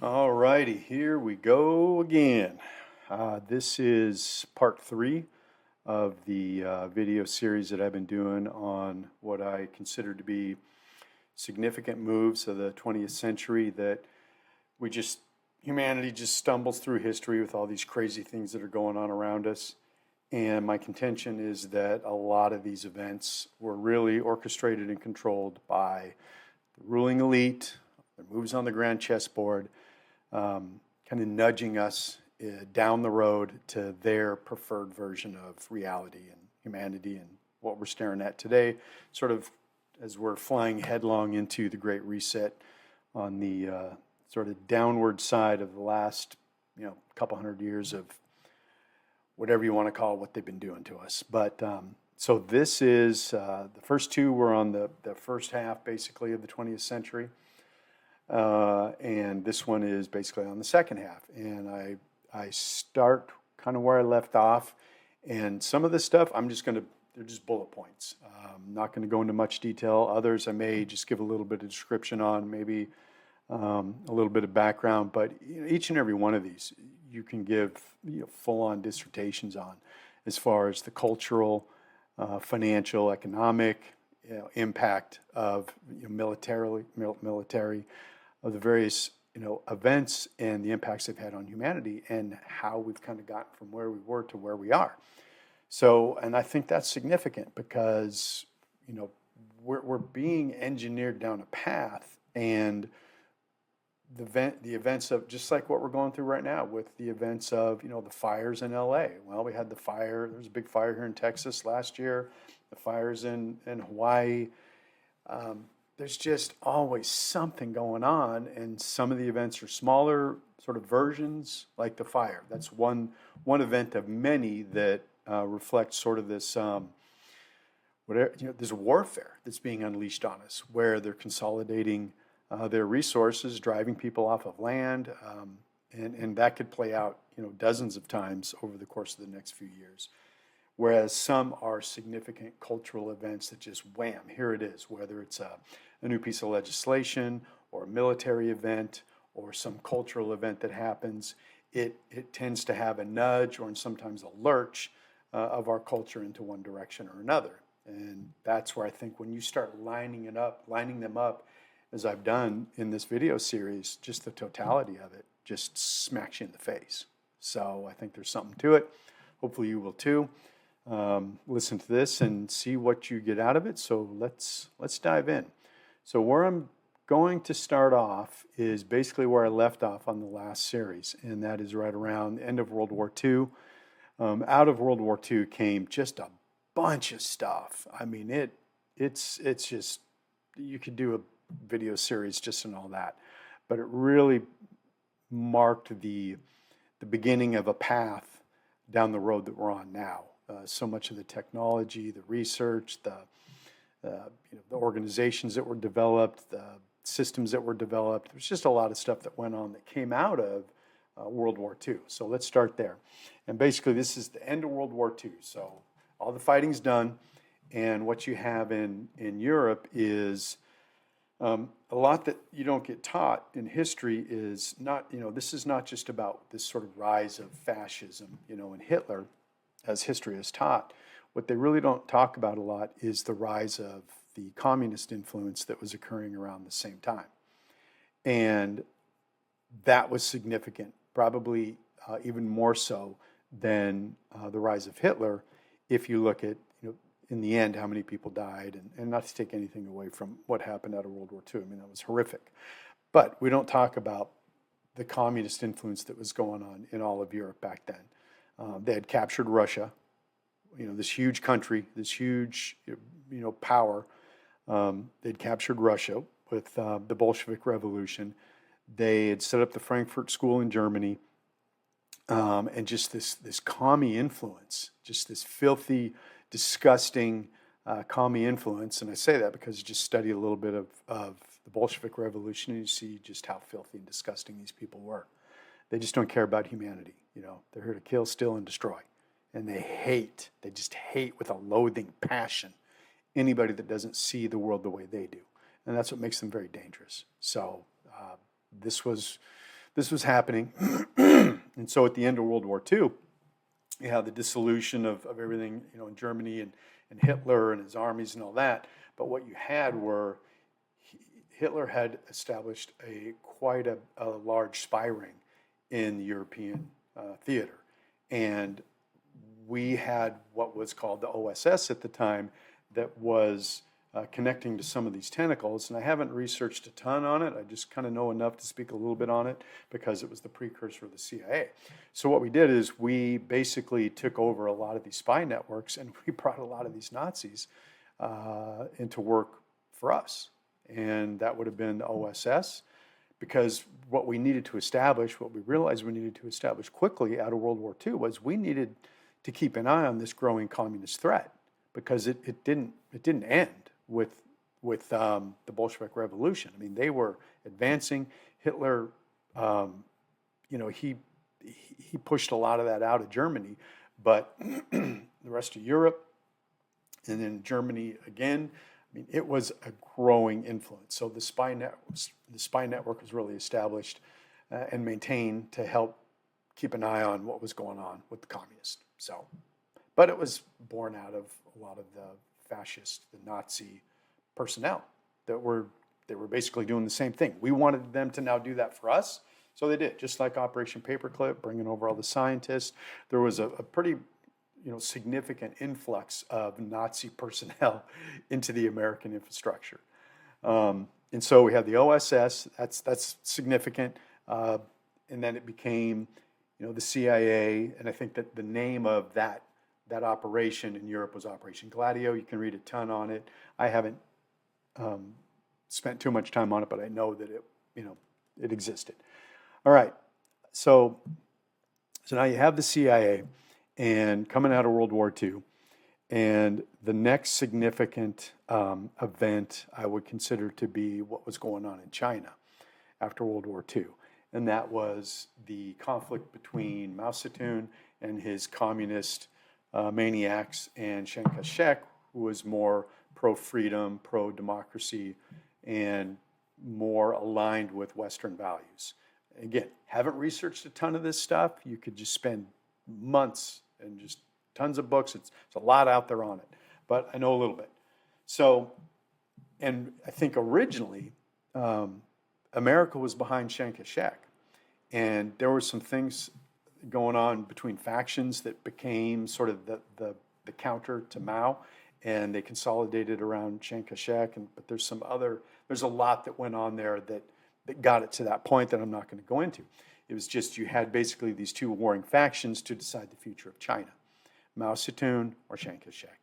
All righty, here we go again. This is part 3 of the video series that I've been doing on what I consider to be significant moves of the 20th century that humanity just stumbles through history with all these crazy things that are going on around us. And my contention is that a lot of these events were really orchestrated and controlled by the ruling elite, their moves on the Grand Chessboard, kind of nudging us down the road to their preferred version of reality and humanity and what we're staring at today, sort of as we're flying headlong into the Great Reset on the sort of downward side of the last, couple hundred years of whatever you want to call what they've been doing to us. But so this is, the first two were on the first half, basically, of the 20th century. And this one is basically on the second half. And I start kind of where I left off. And some of this stuff, they're just bullet points. I'm not going to go into much detail. Others I may just give a little bit of description on, maybe a little bit of background. But each and every one of these you can give full-on dissertations on, as far as the cultural, financial, economic impact of military of the various events and the impacts they've had on humanity, and how we've kind of gotten from where we were to where we are. So, and I think that's significant because we're being engineered down a path, and the events of, just like what we're going through right now with the events of the fires in LA. Well, we had the fire. There was a big fire here in Texas last year. The fires in Hawaii. There's just always something going on, and some of the events are smaller sort of versions, like the fire. That's one event of many that reflects sort of this there's warfare that's being unleashed on us, where they're consolidating their resources, driving people off of land, and that could play out dozens of times over the course of the next few years. Whereas some are significant cultural events that just wham, here it is, whether it's a new piece of legislation or a military event or some cultural event that happens. It tends to have a nudge, or sometimes a lurch of our culture into one direction or another. And that's where I think when you start lining them up, as I've done in this video series, just the totality of it just smacks you in the face. So I think there's something to it. Hopefully you will too. Listen to this and see what you get out of it. So let's dive in. So where I'm going to start off is basically where I left off on the last series, and that is right around the end of World War II. Out of World War II came just a bunch of stuff. I mean, it's just, you could do a video series just on all that, but it really marked the beginning of a path down the road that we're on now. So much of the technology, the research, the organizations that were developed, the systems that were developed. There's just a lot of stuff that went on that came out of World War II. So let's start there. And basically, this is the end of World War II. So all the fighting's done, and what you have in Europe is a lot that you don't get taught in history is not, this is not just about this sort of rise of fascism, and Hitler, as history is taught. What they really don't talk about a lot is the rise of the communist influence that was occurring around the same time. And that was significant, probably even more so than the rise of Hitler, if you look at, in the end, how many people died, and not to take anything away from what happened out of World War II. I mean, that was horrific. But we don't talk about the communist influence that was going on in all of Europe back then. They had captured Russia, this huge country, this huge, power. They'd captured Russia with the Bolshevik Revolution. They had set up the Frankfurt School in Germany, and just this commie influence, just this filthy, disgusting commie influence. And I say that because you just study a little bit of the Bolshevik Revolution, and you see just how filthy and disgusting these people were. They just don't care about humanity. They're here to kill, steal, and destroy. And they just hate with a loathing passion anybody that doesn't see the world the way they do. And that's what makes them very dangerous. So this was this was happening. And so at the end of World War II, you have the dissolution of everything, in Germany and Hitler and his armies and all that. But what you had were, Hitler had established quite a large spy ring in the European theater. And we had what was called the OSS at the time that was connecting to some of these tentacles. And I haven't researched a ton on it. I just kind of know enough to speak a little bit on it because it was the precursor of the CIA. So what we did is we basically took over a lot of these spy networks, and we brought a lot of these Nazis into work for us. And that would have been the OSS, because what we needed to establish, what we realized we needed to establish quickly out of World War II, was we needed to keep an eye on this growing communist threat, because it didn't end with the Bolshevik Revolution. I mean, they were advancing. Hitler, he pushed a lot of that out of Germany, but the rest of Europe, and then Germany again. I mean, it was a growing influence. So the spy network was really established and maintained to help keep an eye on what was going on with the communists. So, but it was born out of a lot of the fascist, the Nazi personnel they were basically doing the same thing. We wanted them to now do that for us, so they did. Just like Operation Paperclip, bringing over all the scientists, there was a pretty significant influx of Nazi personnel into the American infrastructure. And so we had the OSS, that's significant. And then it became, the CIA, and I think that the name of that operation in Europe was Operation Gladio. You can read a ton on it. I haven't spent too much time on it, but I know that it existed. All right, so now you have the CIA, and coming out of World War II, and the next significant event I would consider to be what was going on in China after World War II, and that was the conflict between Mao Zedong and his communist maniacs, and Chiang Kai-shek, who was more pro-freedom, pro-democracy, and more aligned with Western values. Again, haven't researched a ton of this stuff. You could just spend months and just tons of books. It's a lot out there on it, but I know a little bit. So, and I think originally, America was behind Chiang Kai-shek, and there were some things going on between factions that became sort of the counter to Mao, and they consolidated around Chiang Kai-shek. But there's a lot that went on there that got it to that point that I'm not going to go into. It was just, you had basically these two warring factions to decide the future of China, Mao Zedong or Chiang Kai-shek.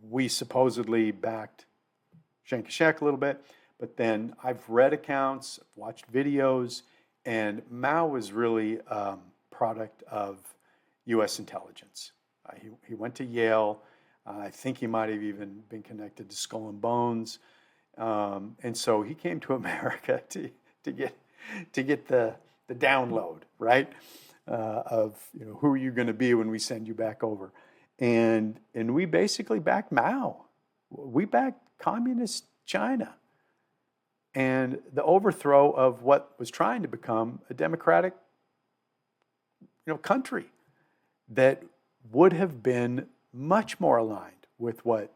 We supposedly backed Chiang Kai-shek a little bit, but then I've read accounts, I've watched videos, and Mao was really a product of U.S. intelligence. He went to Yale. I think he might have even been connected to Skull and Bones. And so he came to America to get the download, right? Of who are you going to be when we send you back over, and we basically backed Mao. We backed communist China and the overthrow of what was trying to become a democratic, country that would have been much more aligned with what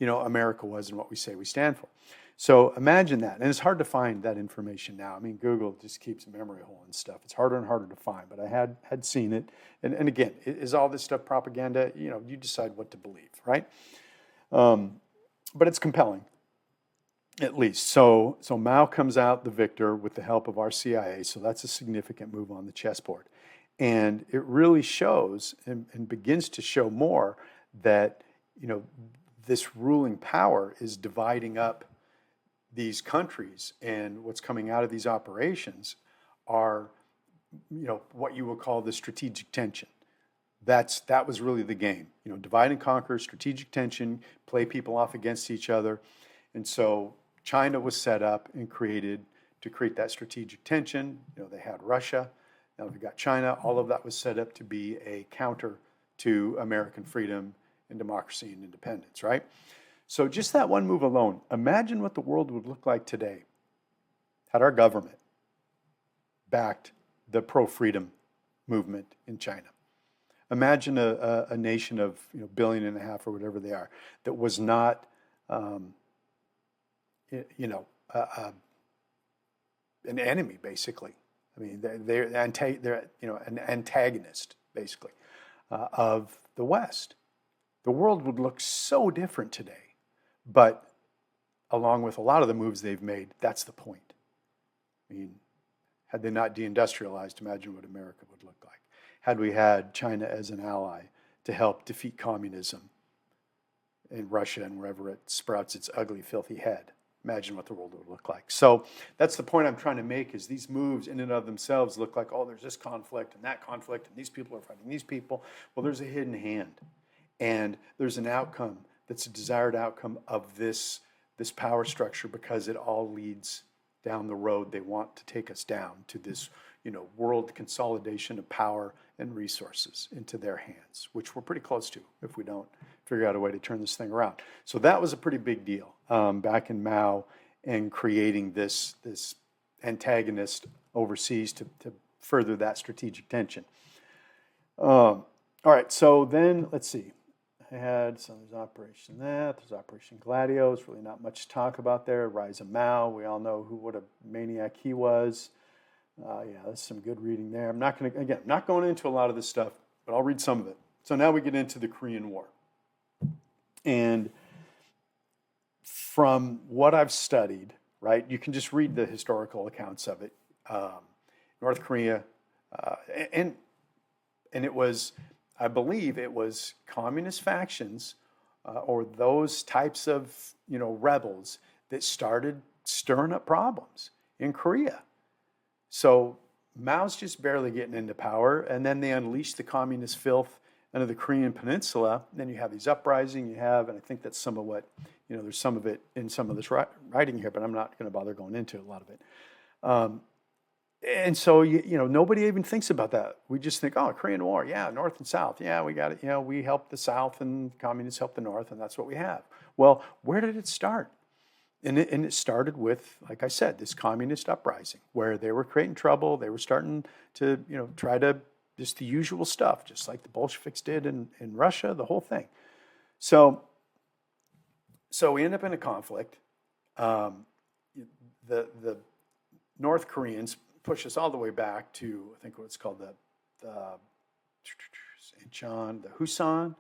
America was and what we say we stand for. So imagine that. And it's hard to find that information now. I mean, Google just keeps a memory hole and stuff. It's harder and harder to find, but I had seen it. And again, is all this stuff propaganda? You decide what to believe, right? But it's compelling, at least. So Mao comes out the victor with the help of our CIA. So that's a significant move on the chessboard. And it really shows and begins to show more that, this ruling power is dividing up these countries, and what's coming out of these operations are, what you would call the strategic tension. That was really the game. Divide and conquer, strategic tension, play people off against each other. And so China was set up and created to create that strategic tension. They had Russia, now we got China. All of that was set up to be a counter to American freedom and democracy and independence, right? So just that one move alone, imagine what the world would look like today had our government backed the pro-freedom movement in China. Imagine a nation of 1.5 billion or whatever they are that was not, an enemy basically. I mean, they're an antagonist basically of the West. The world would look so different today, but along with a lot of the moves they've made, that's the point. I mean, had they not deindustrialized, imagine what America would look like. Had we had China as an ally to help defeat communism in Russia and wherever it sprouts its ugly, filthy head, imagine what the world would look like. So that's the point I'm trying to make, is these moves in and of themselves look like, oh, there's this conflict and that conflict and these people are fighting these people. Well, there's a hidden hand, and there's an outcome that's a desired outcome of this power structure, because it all leads down the road they want to take us down to this, world consolidation of power and resources into their hands, which we're pretty close to if we don't figure out a way to turn this thing around. So that was a pretty big deal back in Mao, and creating this antagonist overseas to further that strategic tension. All right, so then let's see. I had there's Operation Gladio. There's really not much to talk about there. Rise of Mao. We all know what a maniac he was. That's some good reading there. I'm not going into a lot of this stuff, but I'll read some of it. So now we get into the Korean War. And from what I've studied, right, you can just read the historical accounts of it. North Korea, and it was, I believe it was communist factions or those types of, rebels that started stirring up problems in Korea. So Mao's just barely getting into power, and then they unleashed the communist filth into the Korean peninsula. Then you have these uprisings, and I think that's some of what, there's some of it in some of this writing here, but I'm not going to bother going into a lot of it. And so, nobody even thinks about that. We just think, oh, Korean War, yeah, North and South. Yeah, we got it. We helped the South and communists helped the North, and that's what we have. Well, where did it start? And it started with, like I said, this communist uprising where they were creating trouble. They were starting to, try to, just the usual stuff, just like the Bolsheviks did in Russia, the whole thing. So we end up in a conflict. The North Koreans push us all the way back to, I think what's called the Pusan.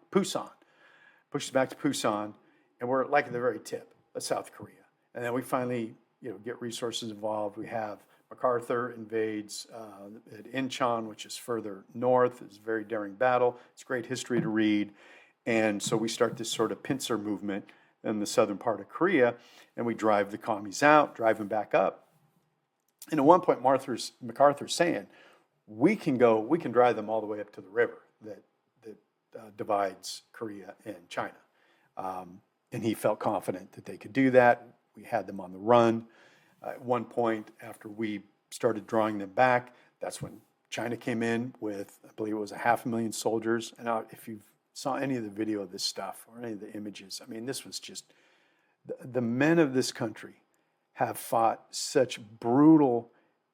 Push us back to Pusan, and we're like at the very tip of South Korea. And then we finally, get resources involved. We have MacArthur invades at Incheon, which is further north. It's a very daring battle. It's great history to read. And so we start this sort of pincer movement in the southern part of Korea, and we drive the commies out, drive them back up. And at one point, MacArthur's saying, we can drive them all the way up to the river that divides Korea and China. And he felt confident that they could do that. We had them on the run. At one point, after we started drawing them back, that's when China came in with, I believe it was 500,000 soldiers. And if you saw any of the video of this stuff or any of the images, I mean, this was just, the men of this country have fought such brutal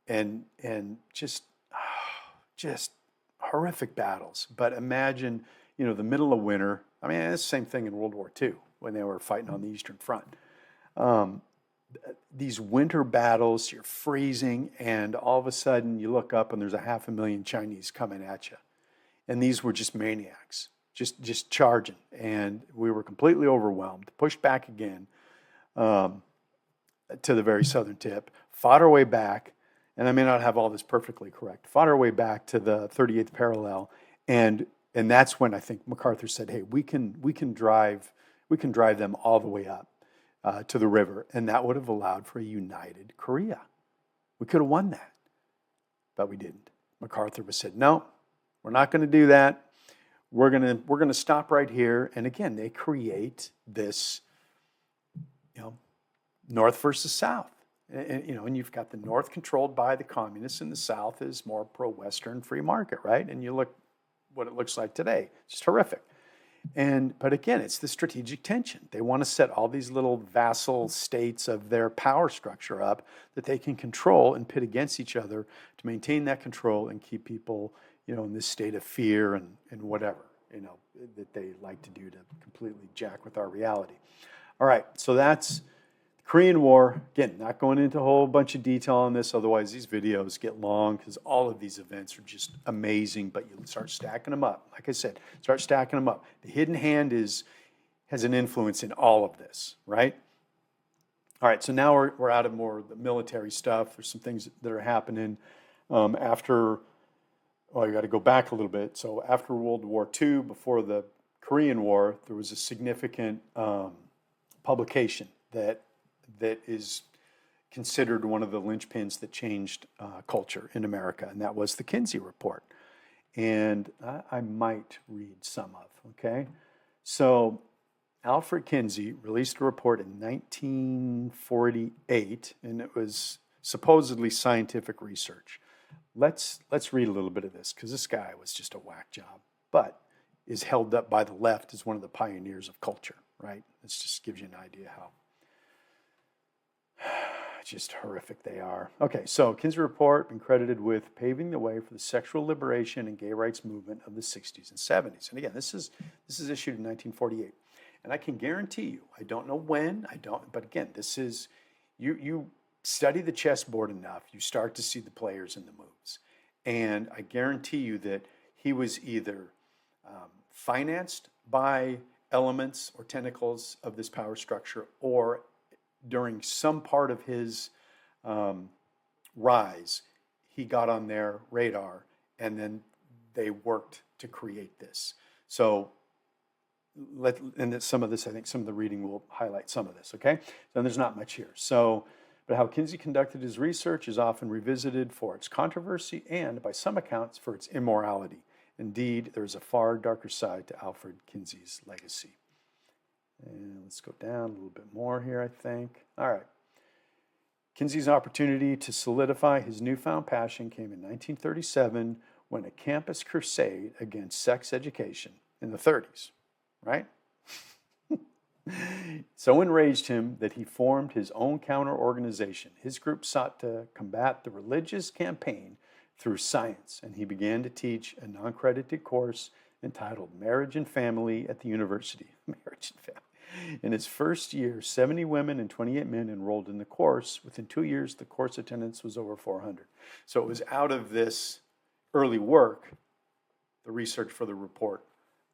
and just horrific battles. But imagine, the middle of winter. I mean, it's the same thing in World War II when they were fighting on the Eastern Front. These winter battles, you're freezing, and all of a sudden you look up and there's 500,000 Chinese coming at you. And these were just maniacs, just charging. And we were completely overwhelmed, pushed back again to the very southern tip, fought our way back, and I may not have all this perfectly correct, fought our way back to the 38th parallel, and that's when I think MacArthur said, hey, we can drive them all the way up to the river, and that would have allowed for a united Korea. We could have won that, but we didn't. MacArthur said, no, we're not going to do that. We're going to stop right here. And again, they create this, North versus South. And you've got the North controlled by the communists, and the South is more pro-Western free market, right? And you look what it looks like today. It's just horrific. But again, it's the strategic tension. They want to set all these little vassal states of their power structure up that they can control and pit against each other to maintain that control and keep people, in this state of fear and whatever, that they like to do to completely jack with our reality. All right, so that's the Korean War. Again, not going into a whole bunch of detail on this, otherwise these videos get long because all of these events are just amazing, but you start stacking them up. Like I said, start stacking them up. The hidden hand has an influence in all of this, right? All right, so now we're out of more of the military stuff. There's some things that are happening after, well, you got to go back a little bit. So after World War II, before the Korean War, there was a significant publication that is considered one of the linchpins that changed culture in America, and that was the Kinsey Report. And I might read some of, okay? So Alfred Kinsey released a report in 1948, and it was supposedly scientific research. Let's read a little bit of this, because this guy was just a whack job, but is held up by the left as one of the pioneers of culture, right? This just gives you an idea how just horrific they are. Okay, so Kinsey Report been credited with paving the way for the sexual liberation and gay rights movement of the 60s and 70s. And again, this is issued in 1948. And I can guarantee you, I don't know when, but again, this is, you study the chessboard enough, you start to see the players and the moves. And I guarantee you that he was either financed by elements or tentacles of this power structure, or during some part of his rise, he got on their radar, and then they worked to create this. So, and some of this, I think some of the reading will highlight some of this, okay? So there's not much here. So, but how Kinsey conducted his research is often revisited for its controversy and, by some accounts, for its immorality. Indeed, there is a far darker side to Alfred Kinsey's legacy. And let's go down a little bit more here, I think. All right. Kinsey's opportunity to solidify his newfound passion came in 1937 when a campus crusade against sex education in the 30s, right? So enraged him that he formed his own counter-organization. His group sought to combat the religious campaign through science, and he began to teach a non-credited course entitled Marriage and Family at the University. Marriage and Family. In its first year, 70 women and 28 men enrolled in the course. Within 2 years, the course attendance was over 400. So it was out of this early work, the research for the report,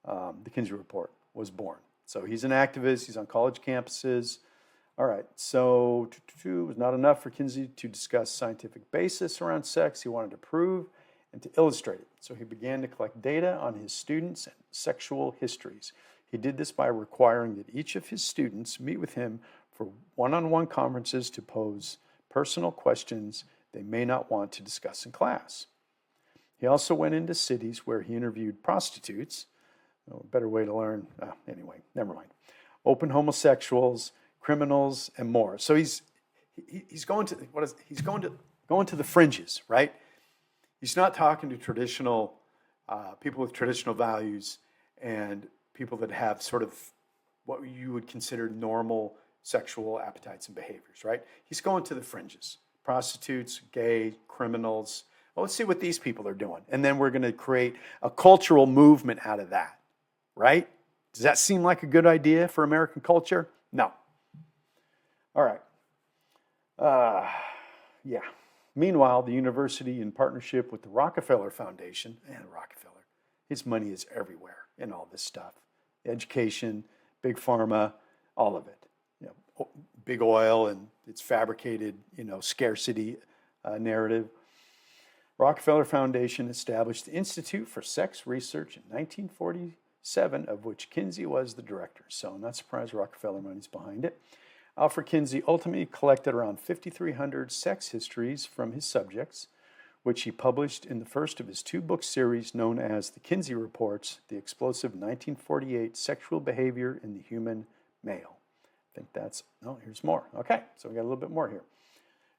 the Kinsey Report, was born. So he's an activist. He's on college campuses. All right, so it was not enough for Kinsey to discuss scientific basis around sex. He wanted to prove and to illustrate it. So he began to collect data on his students' sexual histories. He did this by requiring that each of his students meet with him for one-on-one conferences to pose personal questions they may not want to discuss in class. He also went into cities where he interviewed prostitutes. Oh, a better way to learn. Anyway, never mind. Open homosexuals, criminals, and more. So he's going to going to the fringes, right? He's not talking to traditional people with traditional values and people that have sort of what you would consider normal sexual appetites and behaviors, right? He's going to the fringes. Prostitutes, gay, criminals. Well, let's see what these people are doing. And then we're going to create a cultural movement out of that, right? Does that seem like a good idea for American culture? No. All right. Yeah. Meanwhile, the university, in partnership with the Rockefeller Foundation, and Rockefeller, his money is everywhere in all this stuff. Education, big pharma, all of it. Big oil and its fabricated, scarcity narrative. Rockefeller Foundation established the Institute for Sex Research in 1947, of which Kinsey was the director. So I'm not surprised Rockefeller money's behind it. Alfred Kinsey ultimately collected around 5,300 sex histories from his subjects, which he published in the first of his two-book series known as the Kinsey Reports, The Explosive 1948 Sexual Behavior in the Human Male. I think here's more. Okay, so we got a little bit more here.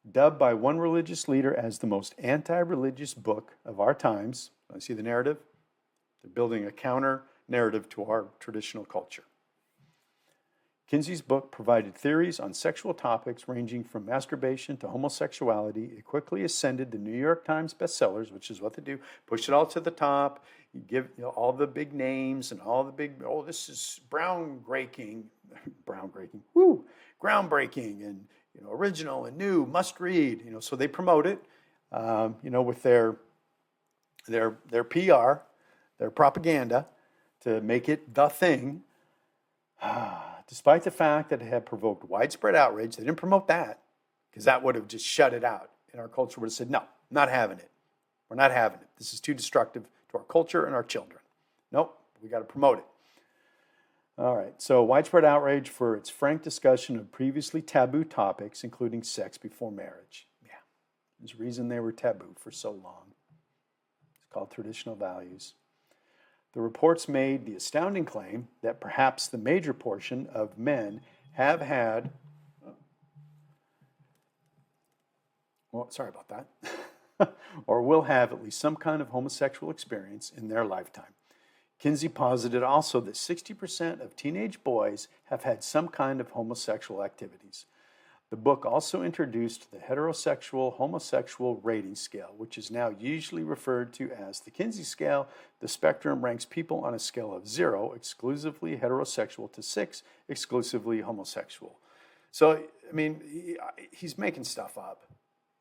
Dubbed by one religious leader as the most anti-religious book of our times. I see the narrative. They're building a counter narrative to our traditional culture. Kinsey's book provided theories on sexual topics ranging from masturbation to homosexuality. It quickly ascended the New York Times bestsellers, which is what they do, push it all to the top. You give all the big names and all the big, this is groundbreaking, and original and new, must read. So they promote it, with their PR, their propaganda, to make it the thing. Despite the fact that it had provoked widespread outrage, they didn't promote that, because that would have just shut it out. And our culture would have said, no, not having it. We're not having it. This is too destructive to our culture and our children. Nope, we got to promote it. All right, so widespread outrage for its frank discussion of previously taboo topics, including sex before marriage. Yeah, there's a reason they were taboo for so long. It's called traditional values. The reports made the astounding claim that perhaps the major portion of men have had, or will have at least some kind of homosexual experience in their lifetime. Kinsey posited also that 60% of teenage boys have had some kind of homosexual activities. The book also introduced the heterosexual-homosexual rating scale, which is now usually referred to as the Kinsey scale. The spectrum ranks people on a scale of 0, exclusively heterosexual, to 6, exclusively homosexual. So, he's making stuff up.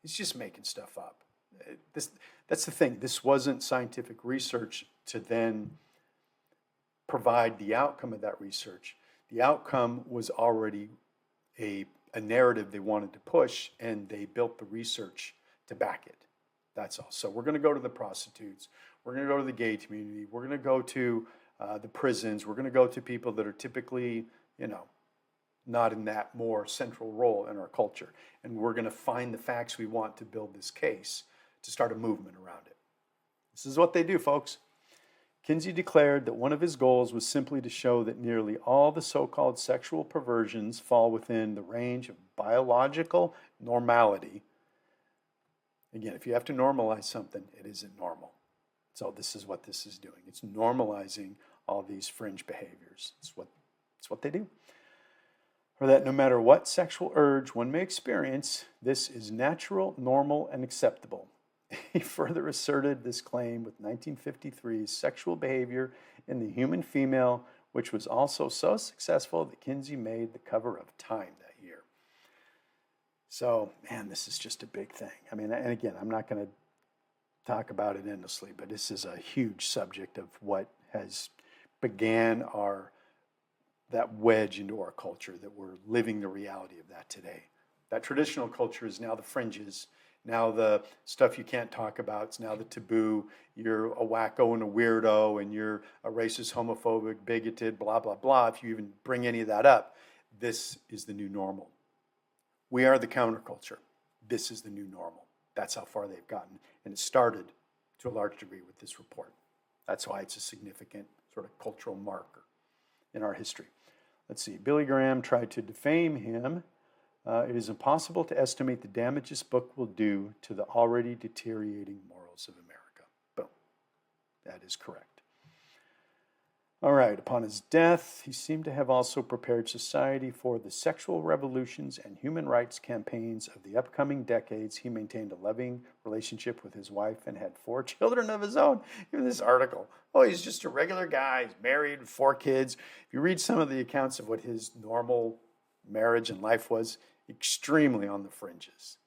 He's just making stuff up. That's the thing. This wasn't scientific research to then provide the outcome of that research. The outcome was already a narrative they wanted to push, and they built the research to back it. That's all. So we're going to go to the prostitutes. We're going to go to the gay community. We're going to go to the prisons. We're going to go to people that are typically, not in that more central role in our culture. And we're going to find the facts we want to build this case to start a movement around it. This is what they do, folks. Kinsey declared that one of his goals was simply to show that nearly all the so-called sexual perversions fall within the range of biological normality. Again, if you have to normalize something, it isn't normal. So this is what this is doing. It's normalizing all these fringe behaviors. It's what they do. Or that no matter what sexual urge one may experience, this is natural, normal, and acceptable. He further asserted this claim with 1953's Sexual Behavior in the Human Female, which was also so successful that Kinsey made the cover of Time that year. So, man, this is just a big thing. And again, I'm not going to talk about it endlessly, but this is a huge subject of what has began that wedge into our culture, that we're living the reality of that today. That traditional culture is now the fringes. Now the stuff you can't talk about, it's now the taboo. You're a wacko and a weirdo, and you're a racist, homophobic, bigoted, blah, blah, blah. If you even bring any of that up, this is the new normal. We are the counterculture. This is the new normal. That's how far they've gotten. And it started to a large degree with this report. That's why it's a significant sort of cultural marker in our history. Let's see. Billy Graham tried to defame him. It is impossible to estimate the damage this book will do to the already deteriorating morals of America. Boom. That is correct. All right. Upon his death, he seemed to have also prepared society for the sexual revolutions and human rights campaigns of the upcoming decades. He maintained a loving relationship with his wife and had 4 children of his own. Even this article. He's just a regular guy. He's married, 4 kids. If you read some of the accounts of what his normal marriage and life was, extremely on the fringes.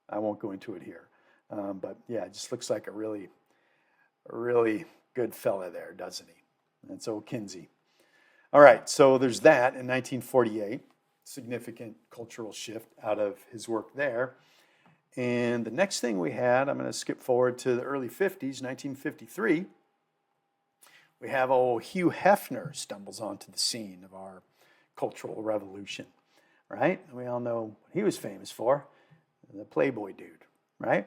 I won't go into it here. But yeah, it just looks like a really good fella there, doesn't he? And so Kinsey. All right, so there's that in 1948, significant cultural shift out of his work there. And the next thing we had, I'm going to skip forward to the early 50s, 1953. We have Hugh Hefner stumbles onto the scene of our cultural revolution. Right? We all know what he was famous for, the Playboy dude, right?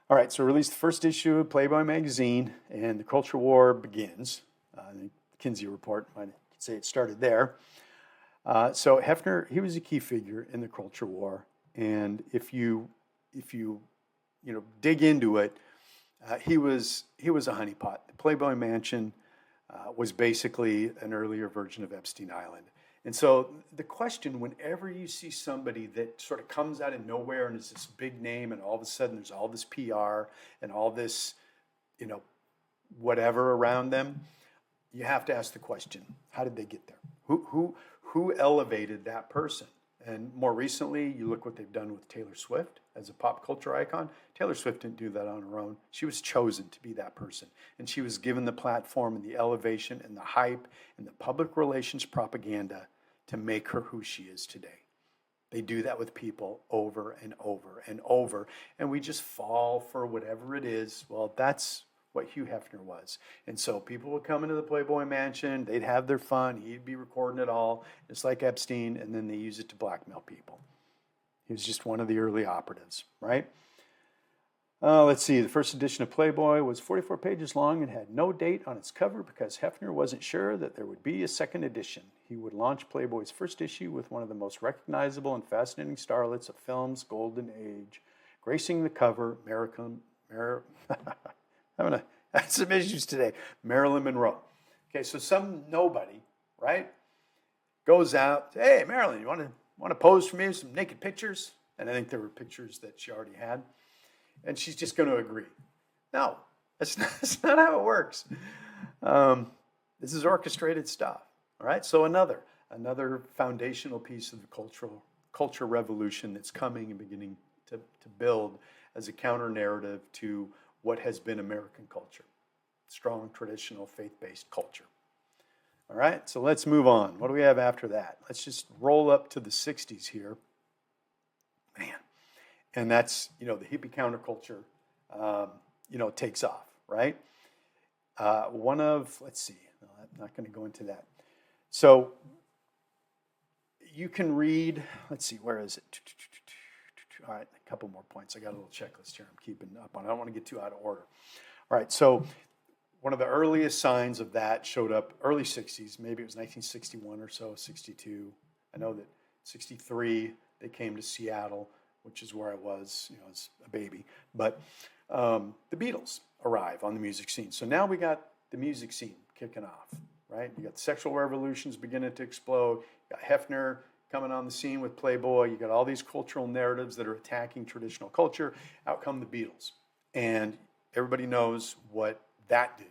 All right, so released the first issue of Playboy magazine, and the culture war begins. The Kinsey report, might say it started there. So Hefner, he was a key figure in the culture war, and if you dig into it, he was a honeypot. The Playboy Mansion was basically an earlier version of Epstein Island. And so the question, whenever you see somebody that sort of comes out of nowhere and is this big name, and all of a sudden there's all this PR and all this, whatever around them, you have to ask the question, how did they get there? Who elevated that person? And more recently, you look what they've done with Taylor Swift as a pop culture icon. Taylor Swift didn't do that on her own. She was chosen to be that person. And she was given the platform and the elevation and the hype and the public relations propaganda to make her who she is today. They do that with people over and over and over. And we just fall for whatever it is. Well, that's what Hugh Hefner was. And so people would come into the Playboy Mansion, they'd have their fun, he'd be recording it all, just like Epstein, and then they use it to blackmail people. He was just one of the early operatives, right? Let's see, the first edition of Playboy was 44 pages long and had no date on its cover because Hefner wasn't sure that there would be a second edition. He would launch Playboy's first issue with one of the most recognizable and fascinating starlets of film's golden age, gracing the cover, I'm going to have some issues today. Marilyn Monroe. Okay, so some nobody, right, goes out, hey, Marilyn, you want to pose for me with some naked pictures? And I think there were pictures that she already had. And she's just going to agree. No, that's not how it works. This is orchestrated stuff, all right? So another foundational piece of the culture revolution that's coming and beginning to build as a counter-narrative to what has been American culture, strong, traditional, faith-based culture. All right, so let's move on. What do we have after that? Let's just roll up to the 60s here. Man, and that's, the hippie counterculture, takes off, right? Let's see, no, I'm not going to go into that. So you can read, let's see, where is it? All right, a couple more points. I got a little checklist here I'm keeping up on. I don't want to get too out of order. All right, so one of the earliest signs of that showed up early 60s. Maybe it was 1961 or so, 62. I know that 63, they came to Seattle, which is where I was, as a baby. But the Beatles arrive on the music scene. So now we got the music scene kicking off, right? You got the sexual revolutions beginning to explode. You got Hefner coming on the scene with Playboy. You got all these cultural narratives that are attacking traditional culture. Out come the Beatles. And everybody knows what that did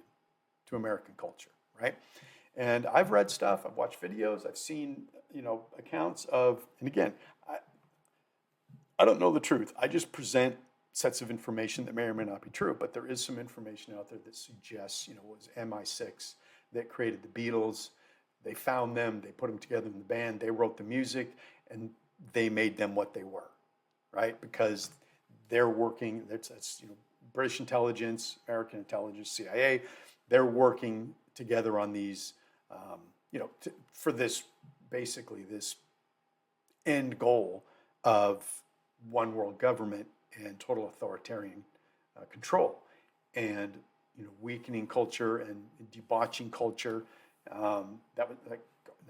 to American culture, right? And I've read stuff, I've watched videos, I've seen, accounts of, and again, I don't know the truth. I just present sets of information that may or may not be true, but there is some information out there that suggests, it was MI6 that created the Beatles. They found them, they put them together in the band, they wrote the music, and they made them what they were, right? Because they're working, that's British intelligence, American intelligence, CIA, they're working together on these, for this, basically this end goal of one world government and total authoritarian control, and weakening culture and debauching culture. That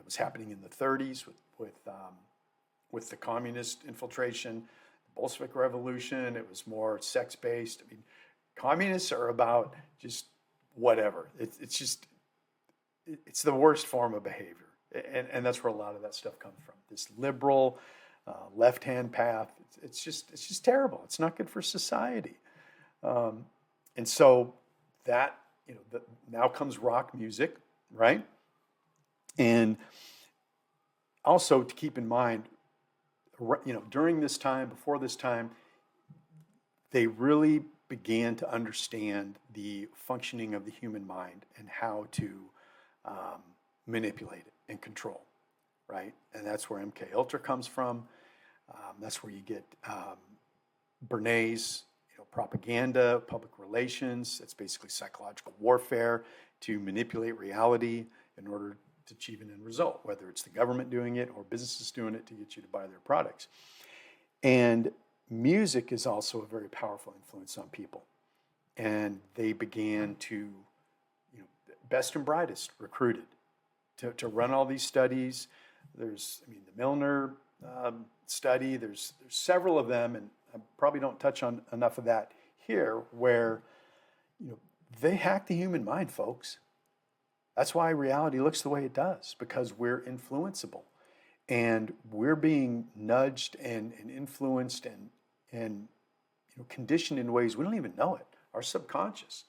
was happening in the 30s with the communist infiltration, the Bolshevik Revolution. It was more sex-based. I mean, communists are about just whatever. It's the worst form of behavior, and that's where a lot of that stuff comes from. This liberal left-hand path. It's just terrible. It's not good for society. And so that now comes rock music, right? And also to keep in mind, during this time, before this time, they really began to understand the functioning of the human mind and how to manipulate it and control, right? And that's where MK Ultra comes from. That's where you get Bernays, propaganda, public relations. That's basically psychological warfare to manipulate reality in order to achieve an end result, whether it's the government doing it or businesses doing it to get you to buy their products. And music is also a very powerful influence on people. And they began to, best and brightest recruited to run all these studies. There's, the Milner study, there's several of them, and I probably don't touch on enough of that here, where, they hack the human mind, folks. That's why reality looks the way it does, because we're influenceable. And we're being nudged and influenced and conditioned in ways we don't even know it, our subconscious.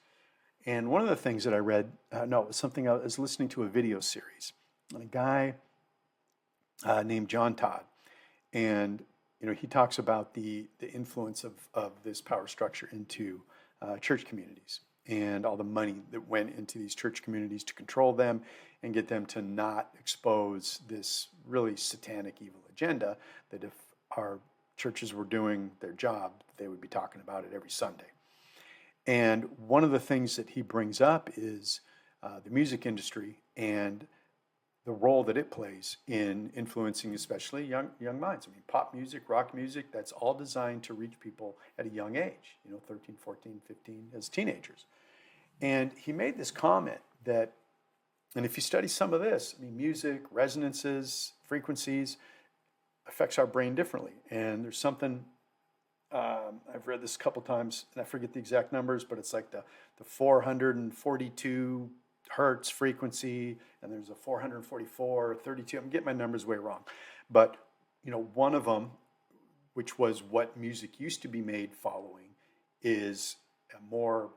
And one of the things that I read, it was something I was listening to a video series, and a guy named John Todd, and he talks about the influence of this power structure into church communities and all the money that went into these church communities to control them and get them to not expose this really satanic evil agenda that if our churches were doing their job, they would be talking about it every Sunday. And one of the things that he brings up is the music industry and the role that it plays in influencing especially young minds. I mean, pop music, rock music, that's all designed to reach people at a young age, 13, 14, 15, as teenagers. And he made this comment that, and if you study some of this, I mean, music, resonances, frequencies, affects our brain differently. And there's something, I've read this a couple times, and I forget the exact numbers, but it's like the 442 hertz frequency, and there's a 444, 32. I'm getting my numbers way wrong. But, one of them, which was what music used to be made following, is more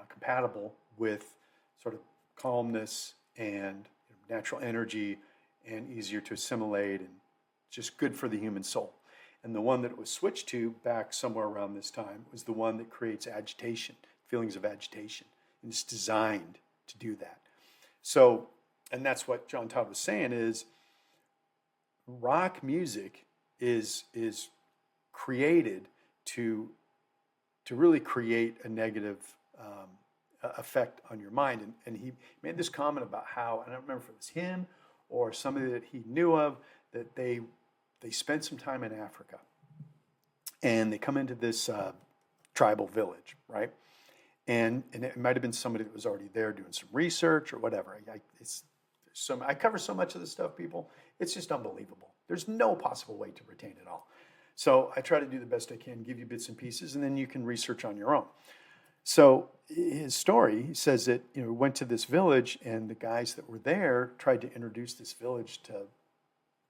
compatible with sort of calmness and natural energy and easier to assimilate and just good for the human soul. And the one that it was switched to back somewhere around this time was the one that creates agitation, feelings of agitation. And it's designed to do that. So, and that's what John Todd was saying is rock music is created to really create a negative effect on your mind. And he made this comment about how, I don't remember if it was him or somebody that he knew of, that they spent some time in Africa. And they come into this tribal village, right? And it might have been somebody that was already there doing some research or whatever. I cover so much of this stuff, people. It's just unbelievable. There's no possible way to retain it all. So I try to do the best I can, give you bits and pieces, and then you can research on your own. So his story, he says that went to this village, and the guys that were there tried to introduce this village to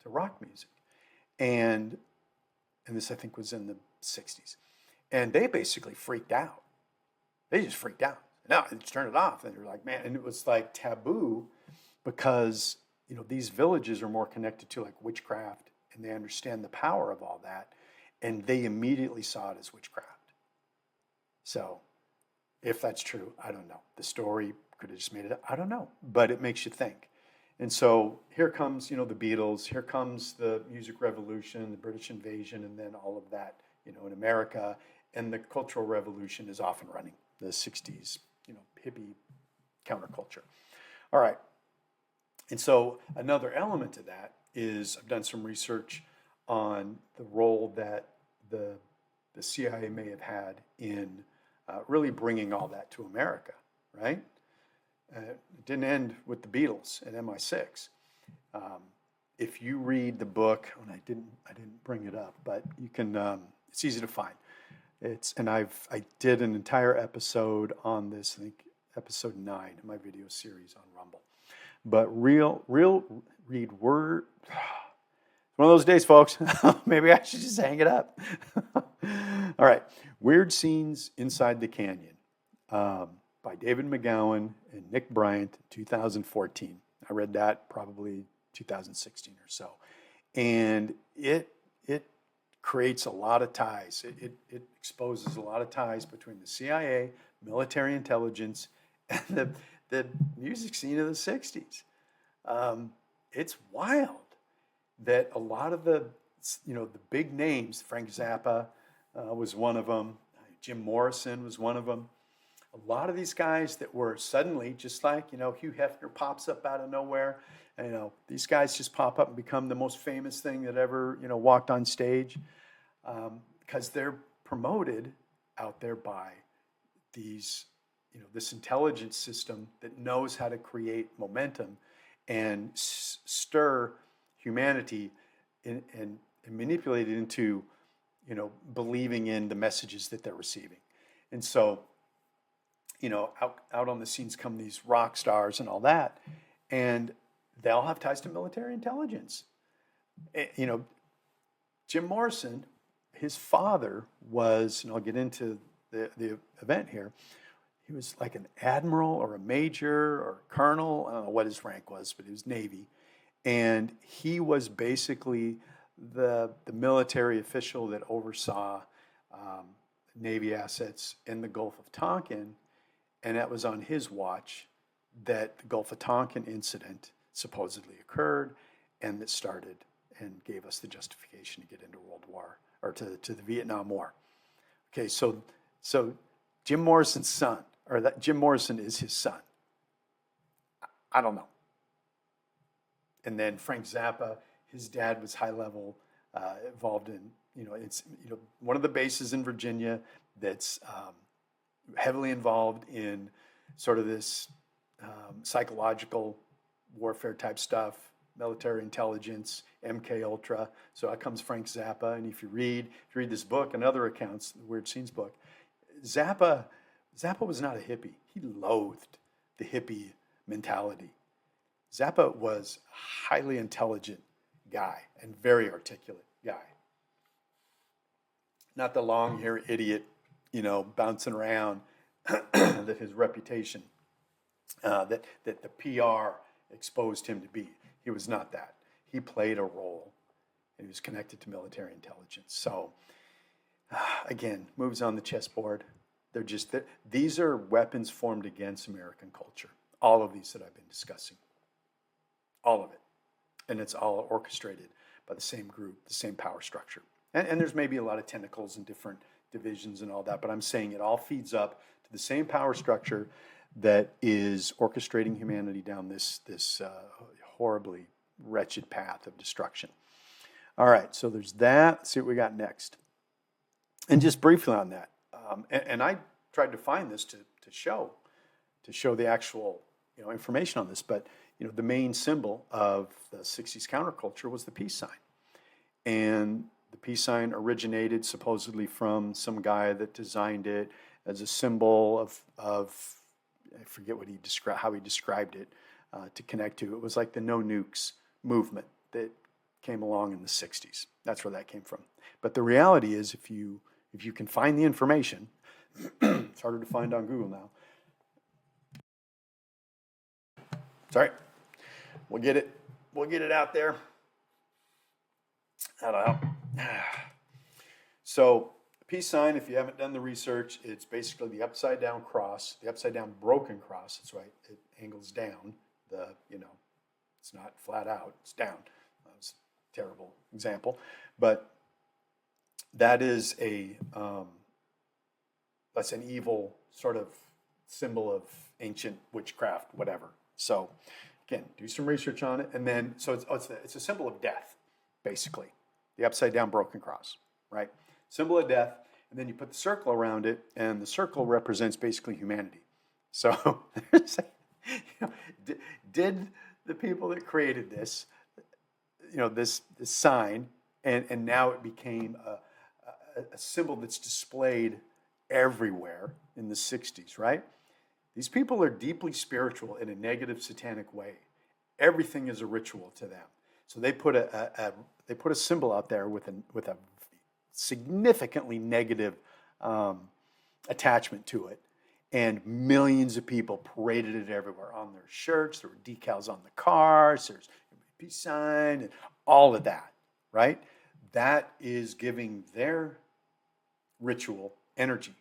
rock music, and this I think was in the 60s, and they basically freaked out. They just freaked out. No, they just turned it off, and they're like, man, and it was like taboo because these villages are more connected to like witchcraft, and they understand the power of all that, and they immediately saw it as witchcraft. So if that's true, I don't know. The story could have just made it up. I don't know, but it makes you think. And so here comes, the Beatles, here comes the music revolution, the British invasion, and then all of that, in America, and the Cultural Revolution is off and running, the 60s, hippie counterculture. All right. And so another element to that is I've done some research on the role that the CIA may have had in really bringing all that to America, right? It didn't end with the Beatles and MI6. If you read the book, and I didn't bring it up, but you can. It's easy to find. I did an entire episode on this. I think episode 9 of my video series on Rumble. But read word. One of those days, folks. Maybe I should just hang it up. All right. Weird Scenes Inside the Canyon by David McGowan and Nick Bryant, 2014. I read that probably 2016 or so. And it creates a lot of ties. It exposes a lot of ties between the CIA, military intelligence, and the music scene of the 60s. It's wild that a lot of the big names, Frank Zappa was one of them, Jim Morrison was one of them. A lot of these guys that were suddenly, just like, Hugh Hefner pops up out of nowhere. And, these guys just pop up and become the most famous thing that ever, walked on stage. Because they're promoted out there by these, this intelligence system that knows how to create momentum and stir humanity and manipulate it into, believing in the messages that they're receiving. And so, out on the scenes come these rock stars and all that, and they all have ties to military intelligence. You know, Jim Morrison, his father was, and I'll get into the event here, he was like an admiral or a major or a colonel. I don't know what his rank was, but he was Navy. And he was basically the military official that oversaw Navy assets in the Gulf of Tonkin. And that was on his watch that the Gulf of Tonkin incident supposedly occurred, and that started and gave us the justification to get into World War, or to the Vietnam War. Okay, so Jim Morrison's son, or that Jim Morrison is his son. I don't know. And then Frank Zappa, his dad was high level, involved in, it's one of the bases in Virginia that's heavily involved in sort of this psychological warfare type stuff, military intelligence, MK Ultra. So out comes Frank Zappa, and if you read this book and other accounts, the Weird Scenes book, Zappa was not a hippie. He loathed the hippie mentality. Zappa was a highly intelligent guy and very articulate guy. Not the long-haired idiot, bouncing around that his reputation, that the PR exposed him to be. He was not that. He played a role, and he was connected to military intelligence. So, again, moves on the chessboard. These are weapons formed against American culture. All of these that I've been discussing. All of it. And it's all orchestrated by the same group, the same power structure. And there's maybe a lot of tentacles and different divisions and all that, but I'm saying it all feeds up to the same power structure that is orchestrating humanity down this horribly wretched path of destruction. All right, so there's that. Let's see what we got next. And just briefly on that, and I tried to find this to show the actual information on this, but the main symbol of the 60s counterculture was the peace sign. And the peace sign originated supposedly from some guy that designed it as a symbol of I forget how he described it, to connect to. It was like the no nukes movement that came along in the 60s. That's where that came from. But the reality is, if you can find the information, it's harder to find on Google now. Sorry. We'll get it out there. That'll help. So, peace sign, if you haven't done the research, it's basically the upside down cross, the upside down broken cross. That's right. It angles down. It's not flat out. It's down. That's a terrible example, but that is that's an evil sort of symbol of ancient witchcraft, whatever. So, again, do some research on it, and then it's a symbol of death, basically, the upside down broken cross, right? Symbol of death, and then you put the circle around it, and the circle represents basically humanity. So, did the people that created this, this sign, and now it became a symbol that's displayed everywhere in the 60s, right? These people are deeply spiritual in a negative satanic way. Everything is a ritual to them. So they put a symbol out there with a significantly negative attachment to it, and millions of people paraded it everywhere on their shirts. There were decals on the cars. There's a peace sign and all of that, right? That is giving their ritual energy.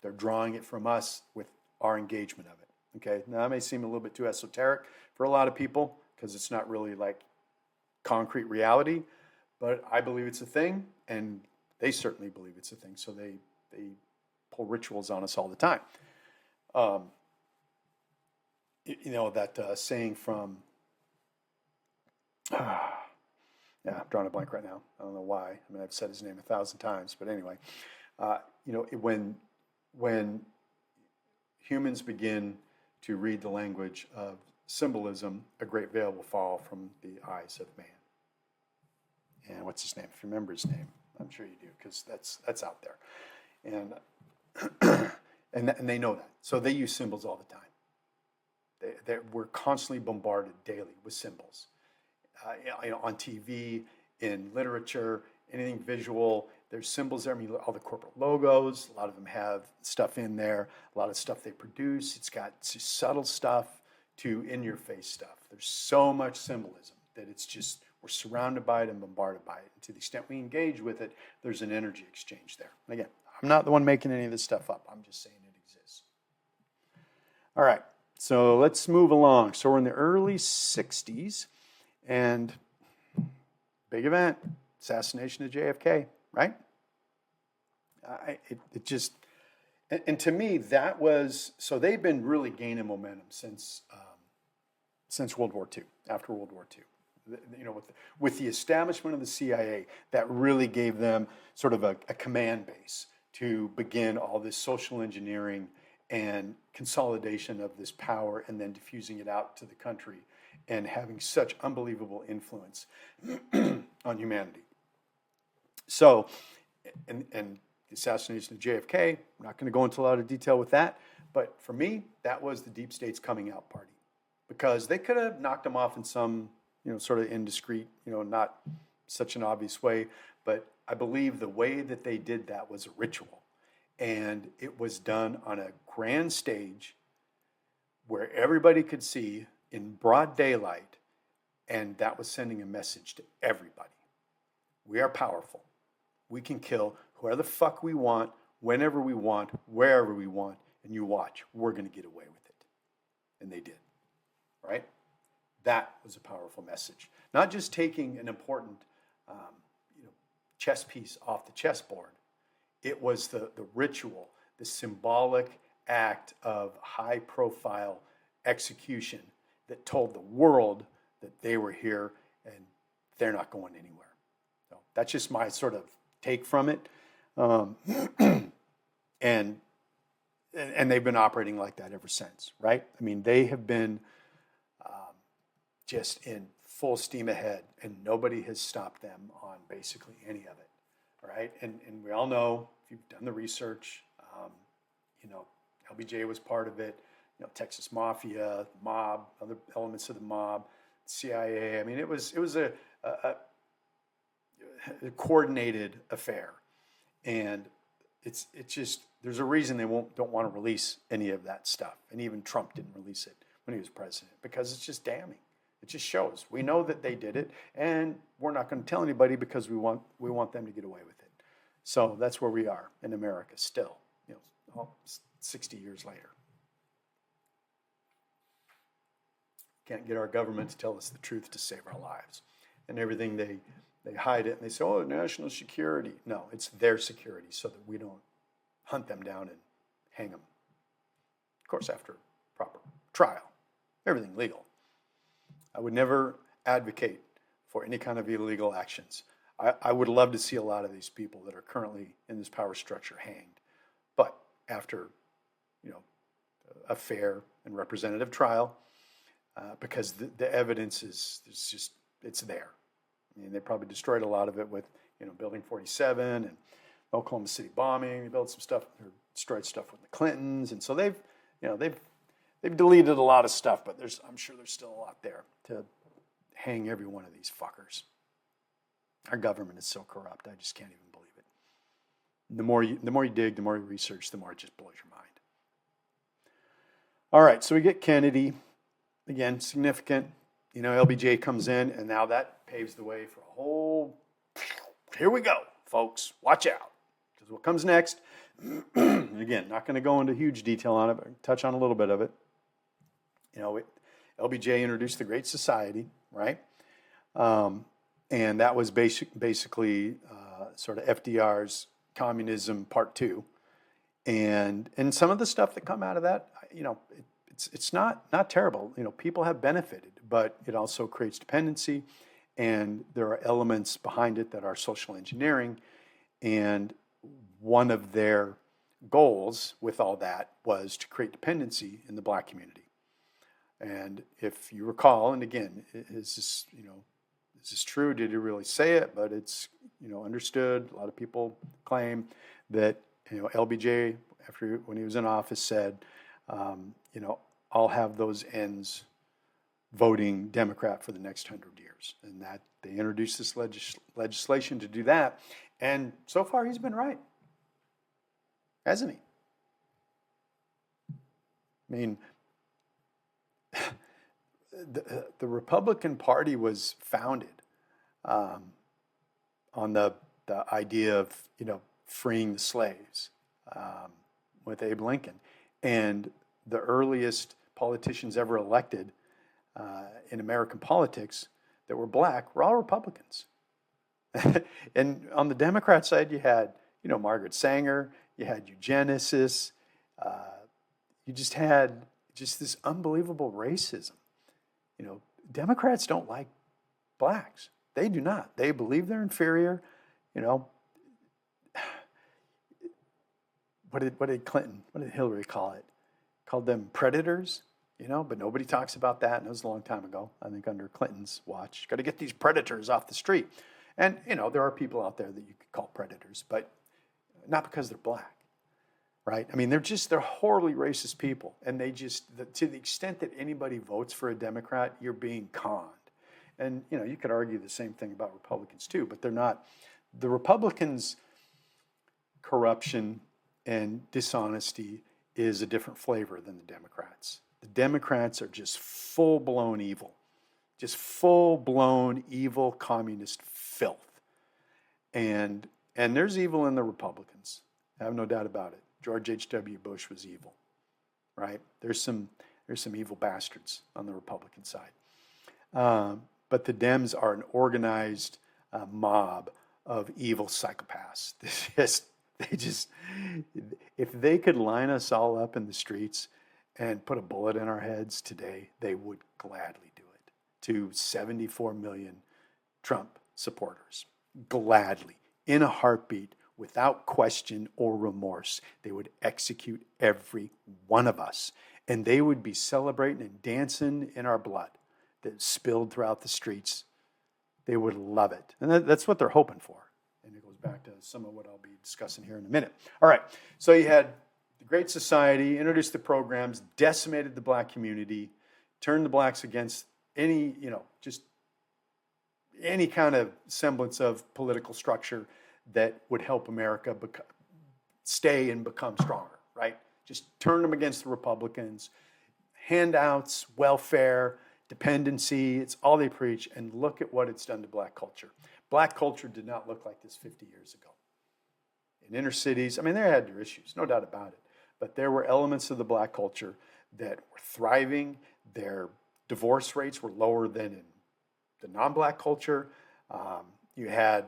They're drawing it from us with our engagement of it. Okay, now that may seem a little bit too esoteric for a lot of people because it's not really like concrete reality, but I believe it's a thing, and they certainly believe it's a thing. So they pull rituals on us all the time. That saying from, I'm drawing a blank right now. I don't know why. I mean, I've said his name 1,000 times, but anyway, when humans begin to read the language of symbolism, a great veil will fall from the eyes of man. And what's his name? If you remember his name, I'm sure you do, because that's out there. And and they know that. So they use symbols all the time. We're constantly bombarded daily with symbols. On TV, in literature, anything visual, there's symbols there. I mean, all the corporate logos, a lot of them have stuff in there, a lot of stuff they produce. It's got subtle stuff to in-your-face stuff. There's so much symbolism that it's just, we're surrounded by it and bombarded by it. And to the extent we engage with it, there's an energy exchange there. And again, I'm not the one making any of this stuff up. I'm just saying it exists. All right, so let's move along. So we're in the early 60s, and big event, assassination of JFK, right? It just, and to me, that was, so they've been really gaining momentum since World War II, after World War II. With the establishment of the CIA, that really gave them sort of a command base to begin all this social engineering and consolidation of this power and then diffusing it out to the country and having such unbelievable influence on humanity. So, and the assassination of JFK, I'm not going to go into a lot of detail with that, but for me, that was the deep state's coming out party, because they could have knocked him off in some, sort of indiscreet, not such an obvious way, but I believe the way that they did that was a ritual, and it was done on a grand stage where everybody could see in broad daylight, and that was sending a message to everybody. We are powerful. We can kill whoever the fuck we want, whenever we want, wherever we want, and you watch, we're going to get away with it. And they did, right? That was a powerful message. Not just taking an important chess piece off the chessboard. It was the ritual, the symbolic act of high-profile execution that told the world that they were here and they're not going anywhere. So that's just my sort of take from it. And they've been operating like that ever since, right? I mean, they have been just in full steam ahead, and nobody has stopped them on basically any of it, right? And we all know, if you've done the research, LBJ was part of it, Texas Mafia, mob, other elements of the mob, CIA. I mean, it was a coordinated affair, and it's just, there's a reason they don't want to release any of that stuff, and even Trump didn't release it when he was president, because it's just damning. It just shows we know that they did it, and we're not going to tell anybody because we want them to get away with it. So that's where we are in America still, 60 years later. Can't get our government to tell us the truth to save our lives. And everything, they hide it, and they say, oh, national security. No, it's their security, so that we don't hunt them down and hang them. Of course, after proper trial, everything legal. I would never advocate for any kind of illegal actions. I would love to see a lot of these people that are currently in this power structure hanged. But after, a fair and representative trial, because the evidence it's there. I mean, they probably destroyed a lot of it with, Building 47 and Oklahoma City bombing. They built some stuff, or destroyed stuff with the Clintons, and so they've deleted a lot of stuff, but I'm sure there's still a lot there to hang every one of these fuckers. Our government is so corrupt, I just can't even believe it. The more you dig, the more you research, the more it just blows your mind. All right, so we get Kennedy. Again, significant. LBJ comes in, and now that paves the way for a whole, here we go, folks, watch out. Because what comes next, again, not going to go into huge detail on it, but touch on a little bit of it. LBJ introduced the Great Society, right? And that was basically sort of FDR's communism part 2. And some of the stuff that come out of that, it's not terrible. People have benefited, but it also creates dependency, and there are elements behind it that are social engineering. And one of their goals with all that was to create dependency in the black community. And if you recall, and again, is this true? Did he really say it? But it's understood. A lot of people claim that LBJ when he was in office, said, I'll have those ends voting Democrat for the next 100 years. And that they introduced this legislation to do that. And so far, he's been right, hasn't he? I mean, the Republican Party was founded on the idea of, freeing the slaves with Abe Lincoln. And the earliest politicians ever elected in American politics that were black were all Republicans. And on the Democrat side, you had, Margaret Sanger, you had eugenicists, you just had this unbelievable racism. Democrats don't like blacks. They do not. They believe they're inferior. What did Hillary call it? Called them predators, but nobody talks about that. And it was a long time ago, I think under Clinton's watch. Got to get these predators off the street. And, there are people out there that you could call predators, but not because they're black, right? I mean, they're horribly racist people. And they to the extent that anybody votes for a Democrat, you're being conned. And, you could argue the same thing about Republicans too, but they're not. The Republicans' corruption and dishonesty is a different flavor than the Democrats. The Democrats are just full-blown evil. Just full-blown evil communist filth. And there's evil in the Republicans. I have no doubt about it. George H.W. Bush was evil, right? There's some evil bastards on the Republican side. But the Dems are an organized mob of evil psychopaths. If they could line us all up in the streets and put a bullet in our heads today, they would gladly do it to 74 million Trump supporters. Gladly, in a heartbeat, without question or remorse, they would execute every one of us. And they would be celebrating and dancing in our blood that spilled throughout the streets. They would love it. And that's what they're hoping for. And it goes back to some of what I'll be discussing here in a minute. All right, so you had the Great Society, introduced the programs, decimated the black community, turned the blacks against any, just any kind of semblance of political structure that would help America stay and become stronger, right? Just turn them against the Republicans. Handouts, welfare, dependency, it's all they preach, and look at what it's done to black culture. Black culture did not look like this 50 years ago. In inner cities, they had their issues, no doubt about it, but there were elements of the black culture that were thriving. Their divorce rates were lower than in the non-black culture. You had,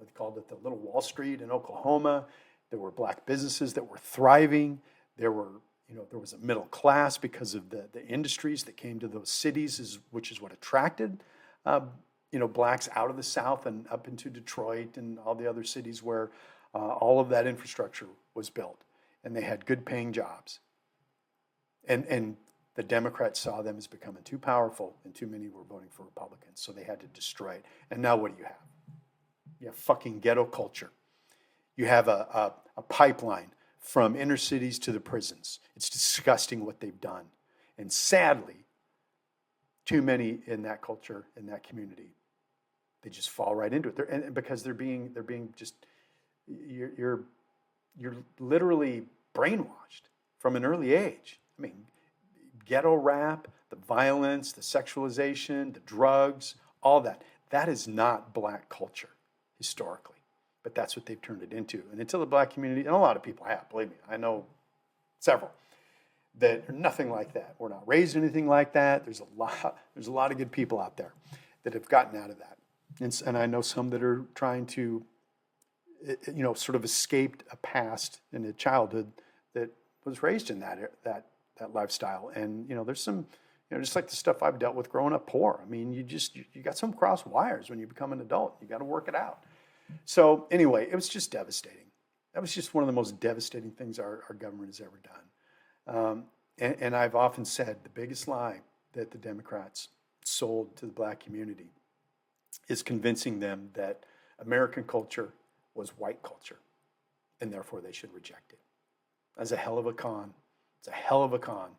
they called it the Little Wall Street in Oklahoma. There were black businesses that were thriving. There was a middle class because of the industries that came to those cities, which is what attracted blacks out of the South and up into Detroit and all the other cities where all of that infrastructure was built. And they had good paying jobs. And the Democrats saw them as becoming too powerful, and too many were voting for Republicans, so they had to destroy it. And now what do you have? You have fucking ghetto culture. You have a pipeline from inner cities to the prisons. It's disgusting what they've done. And sadly, too many in that culture, in that community, they just fall right into it. And because they're being just, you're literally brainwashed from an early age. Ghetto rap, the violence, the sexualization, the drugs, all that. That is not black culture historically. But that's what they've turned it into. And until the black community, and a lot of people have, believe me, I know several, that are nothing like that. We're not raised anything like that. There's a lot of good people out there that have gotten out of that. And I know some that are trying to, sort of escaped a past in a childhood that was raised in that lifestyle. And, there's some, just like the stuff I've dealt with growing up poor. You got some crossed wires when you become an adult. You got to work it out. So anyway, it was just devastating. That was just one of the most devastating things our government has ever done. And I've often said the biggest lie that the Democrats sold to the black community is convincing them that American culture was white culture, and therefore they should reject it. That's a hell of a con. It's a hell of a con.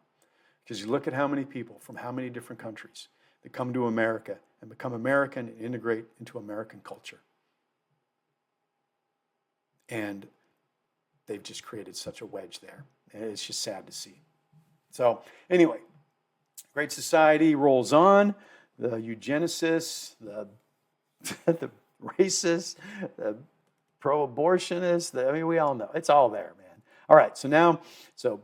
Because you look at how many people from how many different countries that come to America and become American and integrate into American culture. And they've just created such a wedge there. And it's just sad to see. So anyway, Great Society rolls on. The eugenicists, the racists, the pro-abortionists, I mean, we all know. It's all there, man. All right, so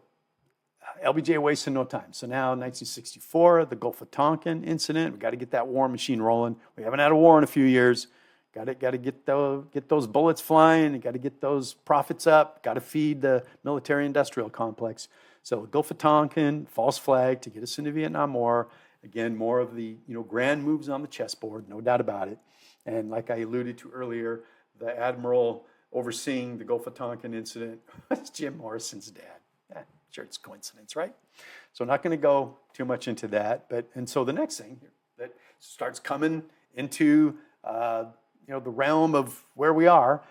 LBJ wasting no time. So now 1964, the Gulf of Tonkin incident. We got to get that war machine rolling. We haven't had a war in a few years. Got to get those bullets flying. You got to get those profits up. Got to feed the military-industrial complex. So Gulf of Tonkin, false flag to get us into Vietnam War. Again, more of the grand moves on the chessboard, no doubt about it. And like I alluded to earlier, the admiral overseeing the Gulf of Tonkin incident was Jim Morrison's dad. Sure, it's coincidence, right? So I'm not going to go too much into that. And so the next thing that starts coming into the realm of where we are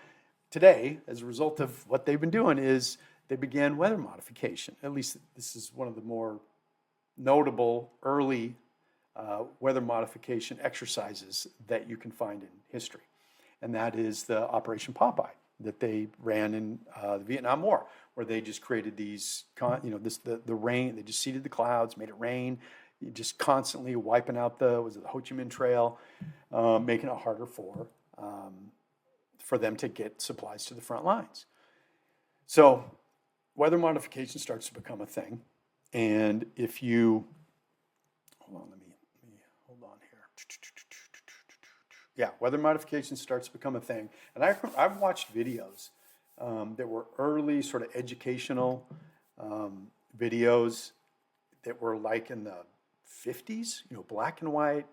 today as a result of what they've been doing is they began weather modification. At least this is one of the more notable early weather modification exercises that you can find in history. And that is the Operation Popeye that they ran in the Vietnam War, where they just created these, the rain, they just seeded the clouds, made it rain, just constantly wiping out the Ho Chi Minh Trail, making it harder for them to get supplies to the front lines. So weather modification starts to become a thing. And if you, hold on here. Yeah, weather modification starts to become a thing. And I've watched videos that were early sort of educational videos that were like in the 50s, black and white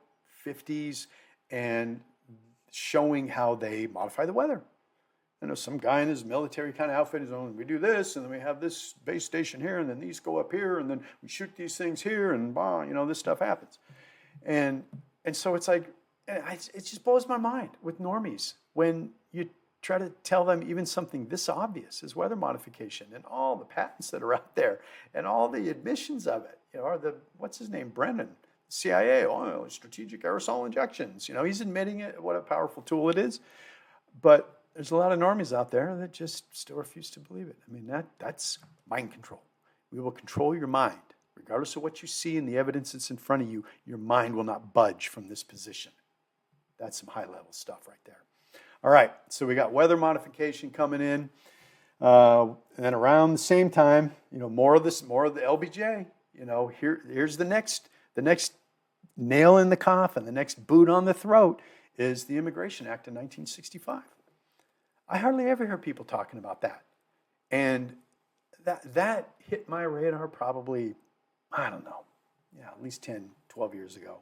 50s, and showing how they modify the weather. Some guy in his military kind of outfit is on, we do this, and then we have this base station here, and then these go up here, and then we shoot these things here, and this stuff happens. And so it's like, it just blows my mind with normies when you try to tell them even something this obvious as weather modification and all the patents that are out there and all the admissions of it. What's his name, Brennan, CIA, strategic aerosol injections. He's admitting it, what a powerful tool it is. But there's a lot of normies out there that just still refuse to believe it. I mean, that's mind control. We will control your mind. Regardless of what you see and the evidence that's in front of you, your mind will not budge from this position. That's some high-level stuff right there. All right, so we got weather modification coming in. And then around the same time, more of the LBJ. Here's the next nail in the coffin, the next boot on the throat is the Immigration Act of 1965. I hardly ever hear people talking about that. And that hit my radar probably, I don't know, at least 10, 12 years ago.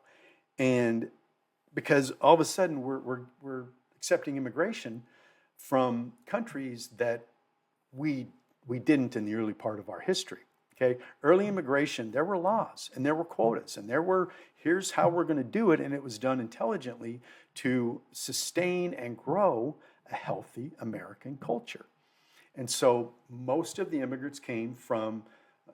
And because all of a sudden we're accepting immigration from countries that we didn't in the early part of our history. Okay, early immigration, there were laws and there were quotas and here's how we're going to do it, and it was done intelligently to sustain and grow a healthy American culture. And so most of the immigrants came from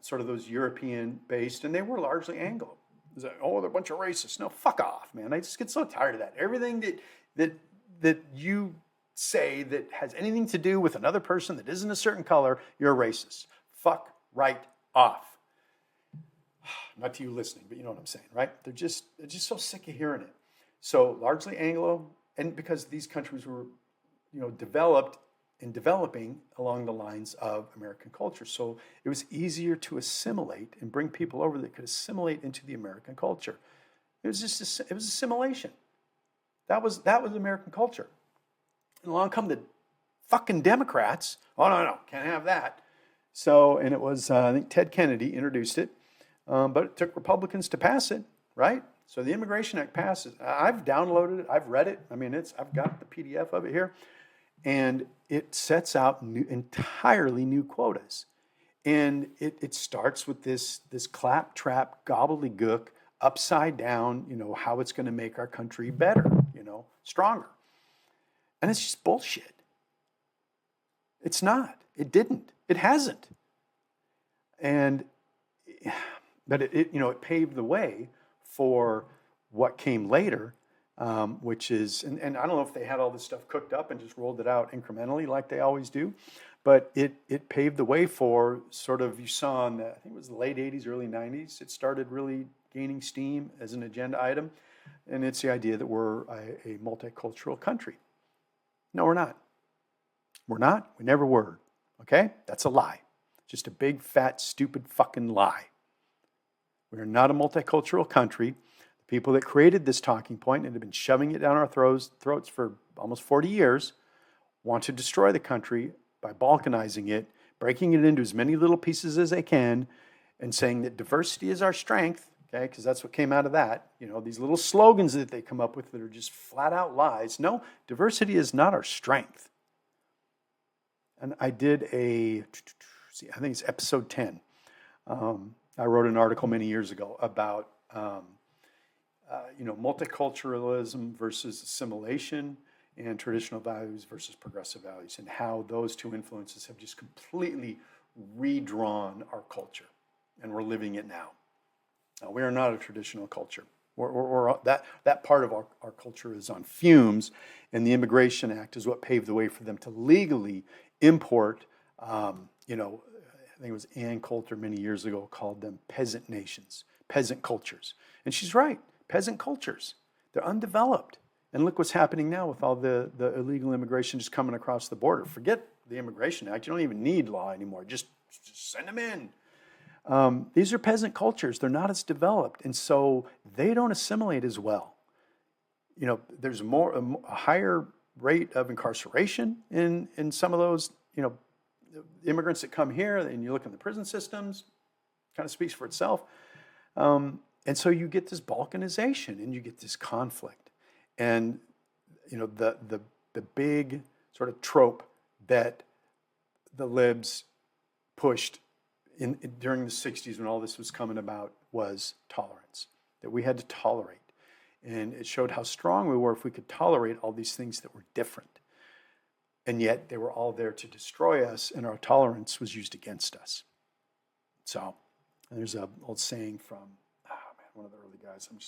sort of those European-based, and they were largely Anglo. It's like, they're a bunch of racists. No, fuck off, man. I just get so tired of that. Everything that you say that has anything to do with another person that isn't a certain color, you're a racist. Fuck right off. Not to you listening, but you know what I'm saying, right? They're just so sick of hearing it. So largely Anglo, and because these countries were, developed and developing along the lines of American culture. So it was easier to assimilate and bring people over that could assimilate into the American culture. It was assimilation. That was American culture. And along come the fucking Democrats. Oh, no, can't have that. So, and it was, I think Ted Kennedy introduced it, but it took Republicans to pass it, right? So the Immigration Act passes. I've downloaded it. I've read it. I mean, I've got the PDF of it here. And it sets out entirely new quotas. And it starts with this claptrap gobbledygook, upside down, how it's going to make our country better, stronger. And it's just bullshit. It's not. It didn't. It hasn't. And but it paved the way for what came later, which is, and I don't know if they had all this stuff cooked up and just rolled it out incrementally like they always do, but it paved the way for sort of, you saw in the, I think it was the late 80s, early 90s, it started really gaining steam as an agenda item, and it's the idea that we're a multicultural country. No, we're not. We're not. We never were. Okay? That's a lie. Just a big, fat, stupid fucking lie. We are not a multicultural country. The people that created this talking point and have been shoving it down our throats for almost 40 years want to destroy the country by balkanizing it, breaking it into as many little pieces as they can, and saying that diversity is our strength, okay, because that's what came out of that. These little slogans that they come up with that are just flat out lies. No, diversity is not our strength. And I did I think it's episode 10. I wrote an article many years ago about, multiculturalism versus assimilation and traditional values versus progressive values, and how those two influences have just completely redrawn our culture, and we're living it now. We are not a traditional culture. That part of our culture is on fumes, and the Immigration Act is what paved the way for them to legally import, I think it was Ann Coulter many years ago called them peasant nations, peasant cultures. And she's right, peasant cultures. They're undeveloped. And look what's happening now with all the illegal immigration just coming across the border. Forget the Immigration Act. You don't even need law anymore. Just send them in. These are peasant cultures. They're not as developed. And so they don't assimilate as well. There's a higher rate of incarceration in some of those, immigrants that come here, and you look in the prison systems, kind of speaks for itself. And so you get this balkanization and you get this conflict. And, the big sort of trope that the libs pushed during the 60s when all this was coming about was tolerance, that we had to tolerate. And it showed how strong we were if we could tolerate all these things that were different. And yet they were all there to destroy us, and our tolerance was used against us. So there's an old saying from, one of the early guys. I'm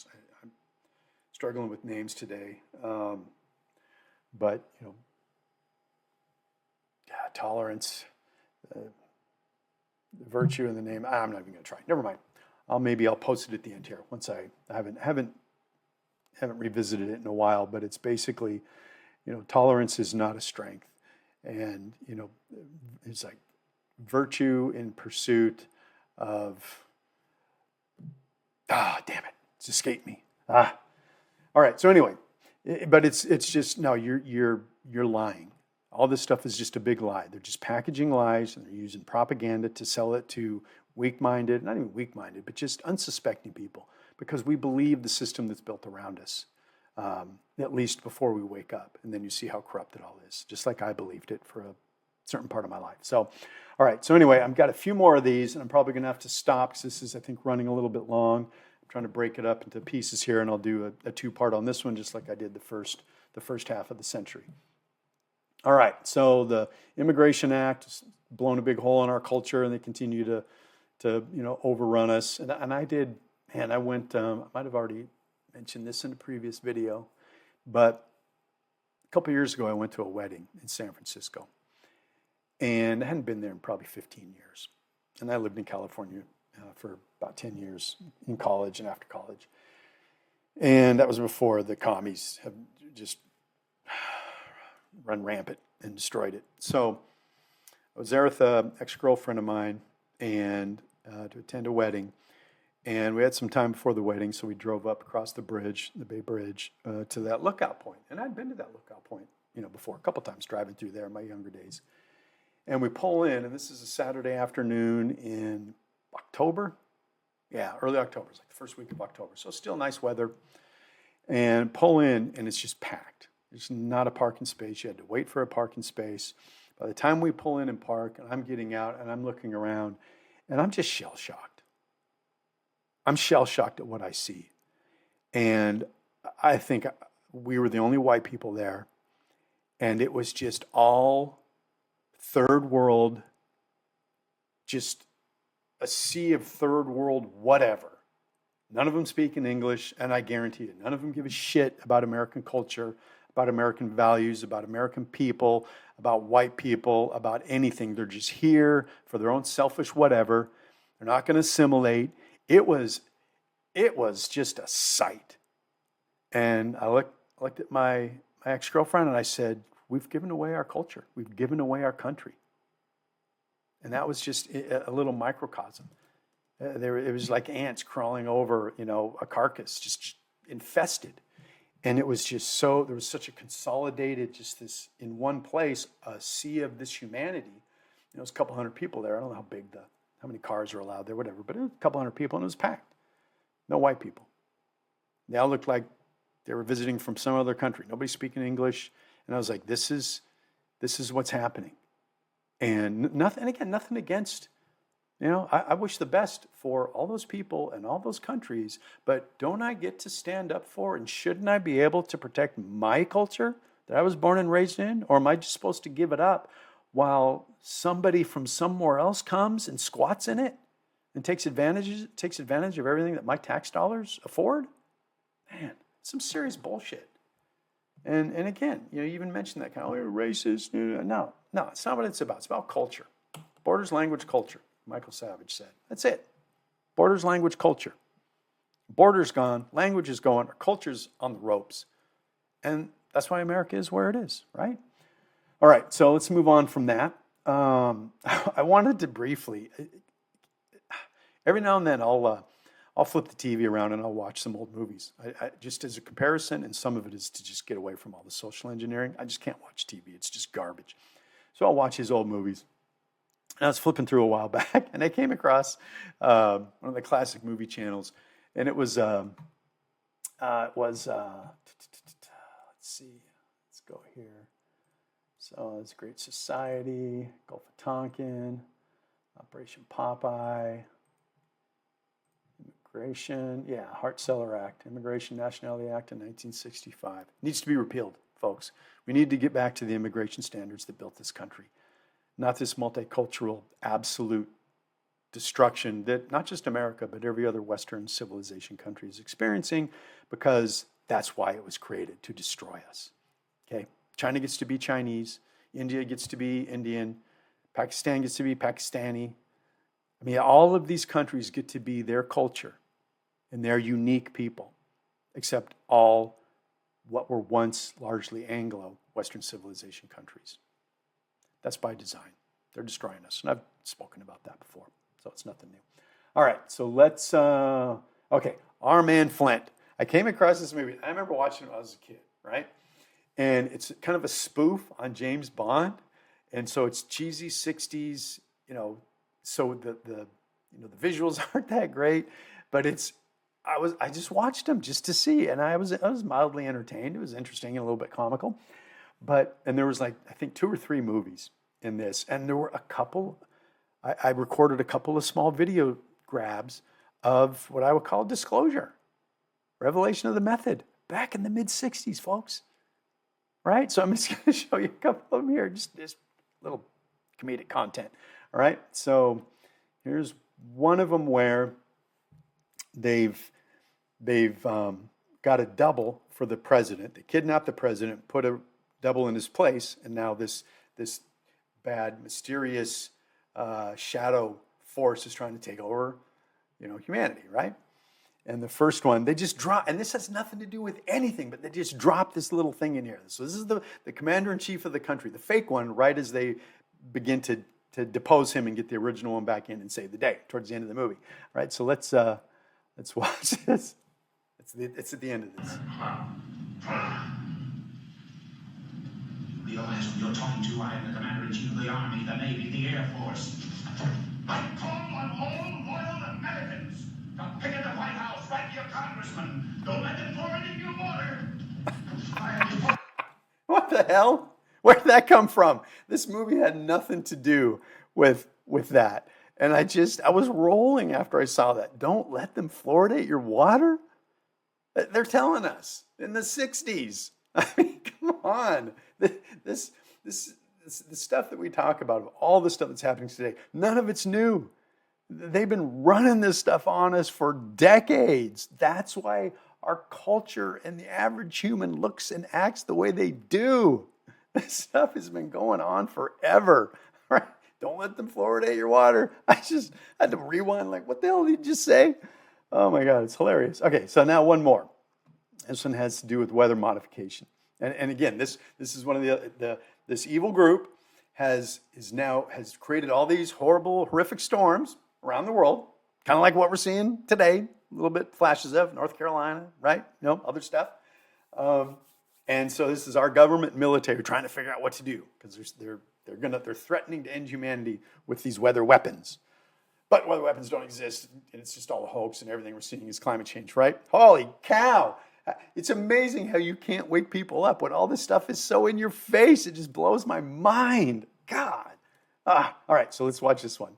struggling with names today. But, tolerance, virtue in the name. I'm not even going to try. Never mind. Maybe I'll post it at the end here once I haven't revisited it in a while, but it's basically, tolerance is not a strength. And, it's like virtue in pursuit of, damn it, it's escaped me. All right, so anyway, but it's just, no, you're lying. All this stuff is just a big lie. They're just packaging lies, and they're using propaganda to sell it to weak-minded, not even weak-minded, but just unsuspecting people, because we believe the system that's built around us, at least before we wake up. And then you see how corrupt it all is, just like I believed it for a certain part of my life. So, all right, so anyway, I've got a few more of these, and I'm probably going to have to stop because this is, I think, running a little bit long. I'm trying to break it up into pieces here, and I'll do a two-part on this one, just like I did the first half of the century. All right, so the Immigration Act has blown a big hole in our culture, and they continue to overrun us. And I did, man, I went, I might have already mentioned this in a previous video, but a couple years ago I went to a wedding in San Francisco, and I hadn't been there in probably 15 years. And I lived in California for about 10 years in college and after college. And that was before the commies have just run rampant and destroyed it. So I was there with an ex-girlfriend of mine and to attend a wedding. And we had some time before the wedding, so we drove up across the bridge, the Bay Bridge, to that lookout point. And I'd been to that lookout point, before, a couple times driving through there in my younger days. And we pull in, and this is a Saturday afternoon in October. Yeah, early October. It's like the first week of October. So still nice weather. And pull in, and it's just packed. There's not a parking space. You had to wait for a parking space. By the time we pull in and park, and I'm getting out, and I'm looking around, and I'm just shell-shocked. I'm shell-shocked at what I see. And I think we were the only white people there. And it was just all third world, just a sea of third world whatever. None of them speak in English, and I guarantee you, none of them give a shit about American culture, about American values, about American people, about white people, about anything. They're just here for their own selfish whatever. They're not going to assimilate. It was just a sight. And I looked at my ex-girlfriend and I said, we've given away our culture. We've given away our country. And that was just a little microcosm. It was like ants crawling over, a carcass, just infested. And it was just there was such a consolidated, just this, in one place, a sea of this humanity. It was a couple hundred people there. I don't know how many cars are allowed there, whatever, but it was a couple hundred people and it was packed. No white people. They all looked like they were visiting from some other country. Nobody speaking English. And I was like, this is what's happening. And nothing against, I wish the best for all those people and all those countries, but don't I get to stand up for, and shouldn't I be able to protect my culture that I was born and raised in? Or am I just supposed to give it up while somebody from somewhere else comes and squats in it and takes advantage of everything that my tax dollars afford? Man, some serious bullshit. And again, you even mentioned that kind of, you're racist. No, it's not what it's about. It's about culture. Borders, language, culture, Michael Savage said. That's it. Borders, language, culture. Borders gone, language is going, our culture's on the ropes. And that's why America is where it is, right? All right, so let's move on from that. I wanted to briefly, every now and then I'll flip the TV around and I'll watch some old movies. I just as a comparison, and some of it is to just get away from all the social engineering. I just can't watch TV. It's just garbage. So I'll watch his old movies. And I was flipping through a while back, and I came across one of the classic movie channels, and it was let's see, let's go here. So it's Great Society, Gulf of Tonkin, Operation Popeye. Immigration, Hart-Celler Act, Immigration Nationality Act in 1965. Needs to be repealed, folks. We need to get back to the immigration standards that built this country. Not this multicultural, absolute destruction that not just America, but every other Western civilization country is experiencing, because that's why it was created, to destroy us. Okay? China gets to be Chinese, India gets to be Indian, Pakistan gets to be Pakistani. I mean, all of these countries get to be their culture and their unique people, except all what were once largely Anglo Western civilization countries. That's by design. They're destroying us. And I've spoken about that before, so it's nothing new. All right, so let's, Our Man Flint. I came across this movie. I remember watching it when I was a kid, right? And it's kind of a spoof on James Bond. And so it's cheesy 60s, so the visuals aren't that great, but I just watched them just to see, and I was mildly entertained. It was interesting and a little bit comical, and there was I think 2 or 3 movies in this, and there were a couple. I recorded a couple of small video grabs of what I would call disclosure, revelation of the method, back in the mid-60s, folks. Right, so I'm just going to show you a couple of them here, just little comedic content. All right, so here's one of them where they've got a double for the president. They kidnapped the president, put a double in his place, and now this bad, mysterious shadow force is trying to take over, humanity, right? And the first one, they just drop, and this has nothing to do with anything, but they just drop this little thing in here. So this is the commander-in-chief of the country, the fake one, right as they begin to depose him and get the original one back in and save the day towards the end of the movie. All right, so let's watch this. It's at the end of this. You realize who you're talking to? I am the commander-in-chief of the Army, the Navy, the Air Force. I call on all loyal Americans to picket the White House, write your congressman. Don't let them throw any new water. What the hell? Where did that come from? This movie had nothing to do with that. And I was rolling after I saw that. Don't let them fluoridate your water? They're telling us in the 60s. I mean, come on. This the stuff that we talk about, all the stuff that's happening today, none of it's new. They've been running this stuff on us for decades. That's why our culture and the average human looks and acts the way they do. This stuff has been going on forever. Right? Don't let them fluoridate your water. I just had to rewind, like, what the hell did you just say? Oh my God, it's hilarious. Okay, so now one more. This one has to do with weather modification. And again, this is one of this evil group has created all these horrible, horrific storms around the world, kind of like what we're seeing today, a little bit flashes of North Carolina, right? Other stuff. And so this is our government and military trying to figure out what to do because they're threatening to end humanity with these weather weapons. But weather weapons don't exist, and it's just all a hoax, and everything we're seeing is climate change, right? Holy cow! It's amazing how you can't wake people up when all this stuff is so in your face. It just blows my mind. God. All right, so let's watch this one.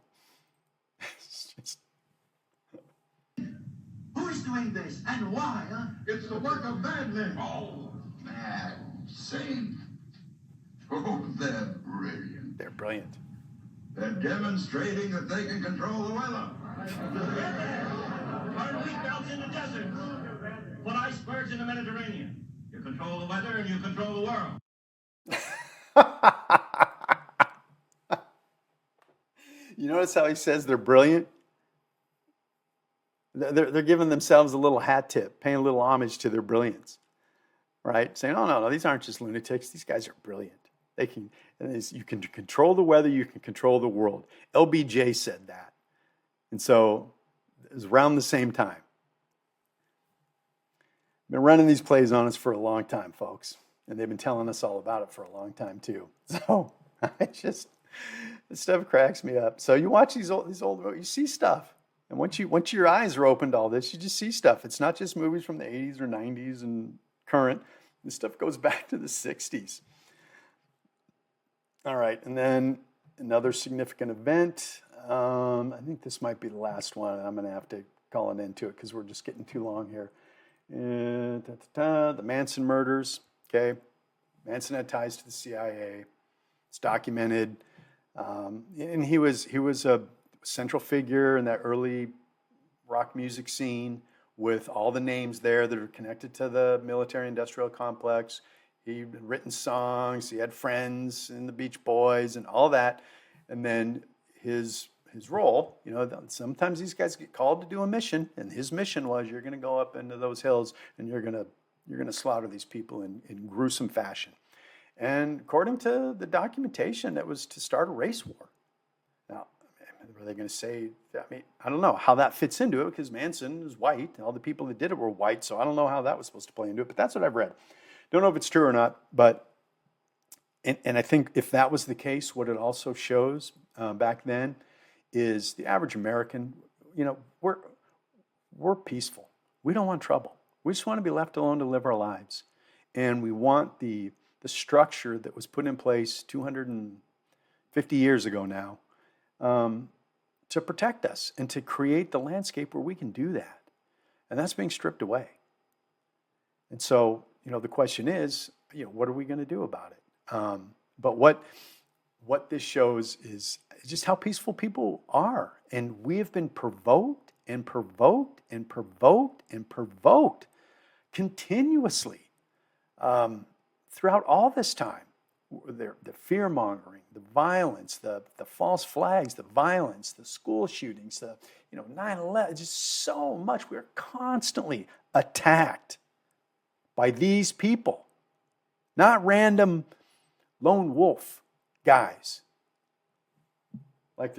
Who is doing this and why? Huh? It's the work of madmen. Oh, mad saint. Oh, they're brilliant. They're brilliant. They're demonstrating that they can control the weather. Burn wheat belts in the desert. Put icebergs in the Mediterranean. You control the weather and you control the world. You notice how he says they're brilliant? They're giving themselves a little hat tip, paying a little homage to their brilliance, right? Saying, oh, no, these aren't just lunatics. These guys are brilliant. You can control the weather, you can control the world. LBJ said that. And so it was around the same time. Been running these plays on us for a long time, folks. And they've been telling us all about it for a long time, too. So this stuff cracks me up. So you watch these old, you see stuff. And once your eyes are open to all this, you just see stuff. It's not just movies from the 80s or 90s and current. This stuff goes back to the 60s. All right, and then another significant event. I think this might be the last one. I'm going to have to call an end to it because we're just getting too long here. The Manson murders. Okay, Manson had ties to the CIA. It's documented, and he was a central figure in that early rock music scene with all the names there that are connected to the military-industrial complex. He'd written songs, he had friends in the Beach Boys and all that. And then his role, sometimes these guys get called to do a mission, and his mission was you're going to go up into those hills and you're going to slaughter these people in gruesome fashion. And according to the documentation, that was to start a race war. Now, were they going to say that? I don't know how that fits into it because Manson is white. All the people that did it were white, so I don't know how that was supposed to play into it, but that's what I've read. Don't know if it's true or not, but and I think if that was the case, what it also shows back then is the average American, we're peaceful. We don't want trouble. We just want to be left alone to live our lives. And we want the structure that was put in place 250 years ago now to protect us and to create the landscape where we can do that. And that's being stripped away. And so, the question is, what are we going to do about it? But what this shows is just how peaceful people are. And we have been provoked and provoked and provoked and provoked continuously throughout all this time. The fear-mongering, the violence, the false flags, the violence, the school shootings, the 9/11, just so much. We're constantly attacked by these people, not random lone wolf guys like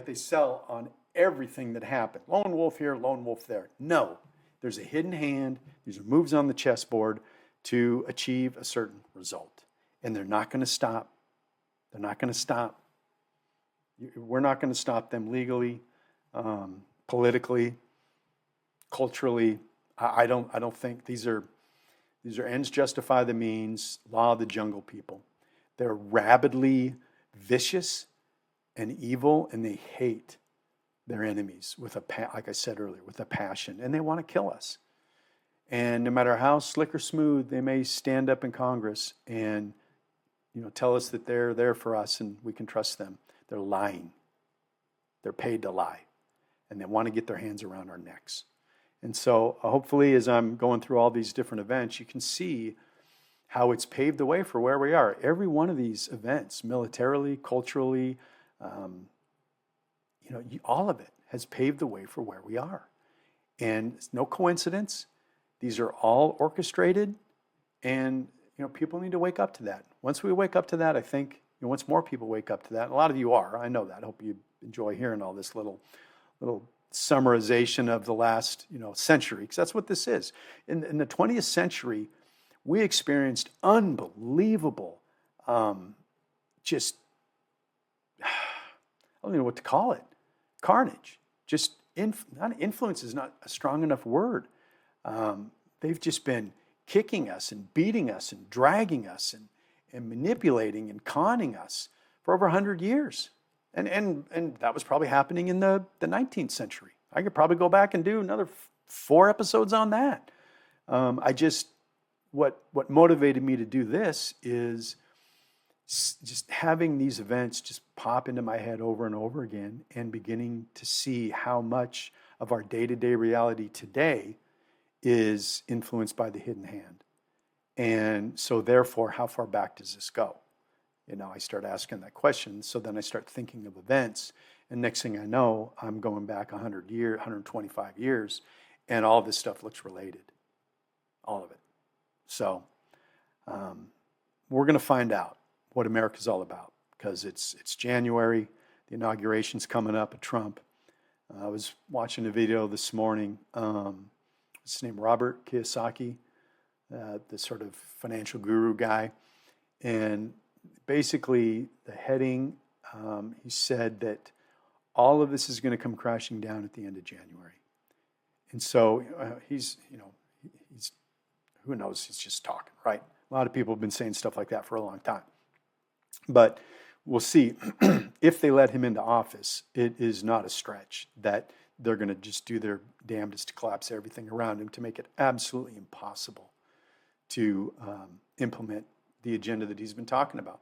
they sell on everything that happened. Lone wolf here, lone wolf there. No, there's a hidden hand. These are moves on the chessboard to achieve a certain result, and they're not going to stop. They're not going to stop. We're not going to stop them legally, politically, culturally. I don't think these are ends justify the means, law of the jungle people. They're rabidly vicious and evil, and they hate their enemies with like I said earlier, with a passion, and they want to kill us. And no matter how slick or smooth they may stand up in Congress and tell us that they're there for us and we can trust them, they're lying. They're paid to lie. and they want to get their hands around our necks. And so hopefully as I'm going through all these different events, you can see how it's paved the way for where we are. Every one of these events, militarily, culturally, all of it has paved the way for where we are. And it's no coincidence. These are all orchestrated, and people need to wake up to that. Once we wake up to that, I think, once more people wake up to that, and a lot of you are, I know that. I hope you enjoy hearing all this little summarization of the last century, because that's what this is. In the 20th century, we experienced unbelievable, just, I don't know what to call it, carnage. Just, influence is not a strong enough word. They've just been kicking us and beating us and dragging us and manipulating and conning us for over 100 years. And that was probably happening in the 19th century. I could probably go back and do another 4 episodes on that. What motivated me to do this is just having these events just pop into my head over and over again, and beginning to see how much of our day-to-day reality today is influenced by the hidden hand. And so therefore, how far back does this go? I start asking that question. So then I start thinking of events, and next thing I know, I'm going back 125 years, and all of this stuff looks related. All of it. So we're going to find out what America's all about, because it's January. The inauguration's coming up of Trump. I was watching a video this morning. What's his name? Robert Kiyosaki, the sort of financial guru guy. And basically the heading, he said that all of this is going to come crashing down at the end of January. And so he's who knows, he's just talking, right? A lot of people have been saying stuff like that for a long time. But we'll see. If they let him into office, it is not a stretch that they're going to just do their damnedest to collapse everything around him to make it absolutely impossible to implement the agenda that he's been talking about.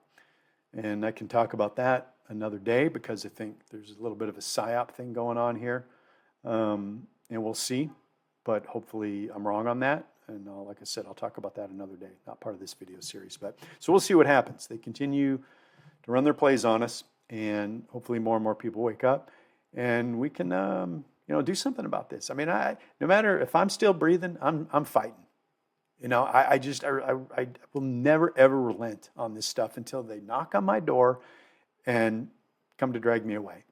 And I can talk about that another day, because I think there's a little bit of a psyop thing going on here. And we'll see. But hopefully I'm wrong on that. And like I said, I'll talk about that another day, not part of this video series. But so we'll see what happens. They continue to run their plays on us, and hopefully more and more people wake up, and we can do something about this. I mean, no matter if I'm still breathing, I'm fighting. I will never ever relent on this stuff until they knock on my door and come to drag me away,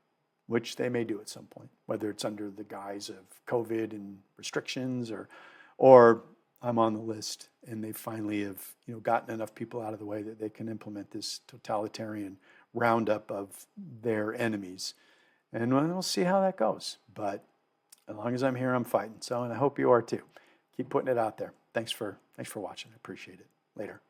which they may do at some point, whether it's under the guise of COVID and restrictions, or I'm on the list, and they finally have gotten enough people out of the way that they can implement this totalitarian roundup of their enemies. And we'll see how that goes. But as long as I'm here, I'm fighting. So, and I hope you are too. Keep putting it out there. Thanks for watching. I appreciate it. Later.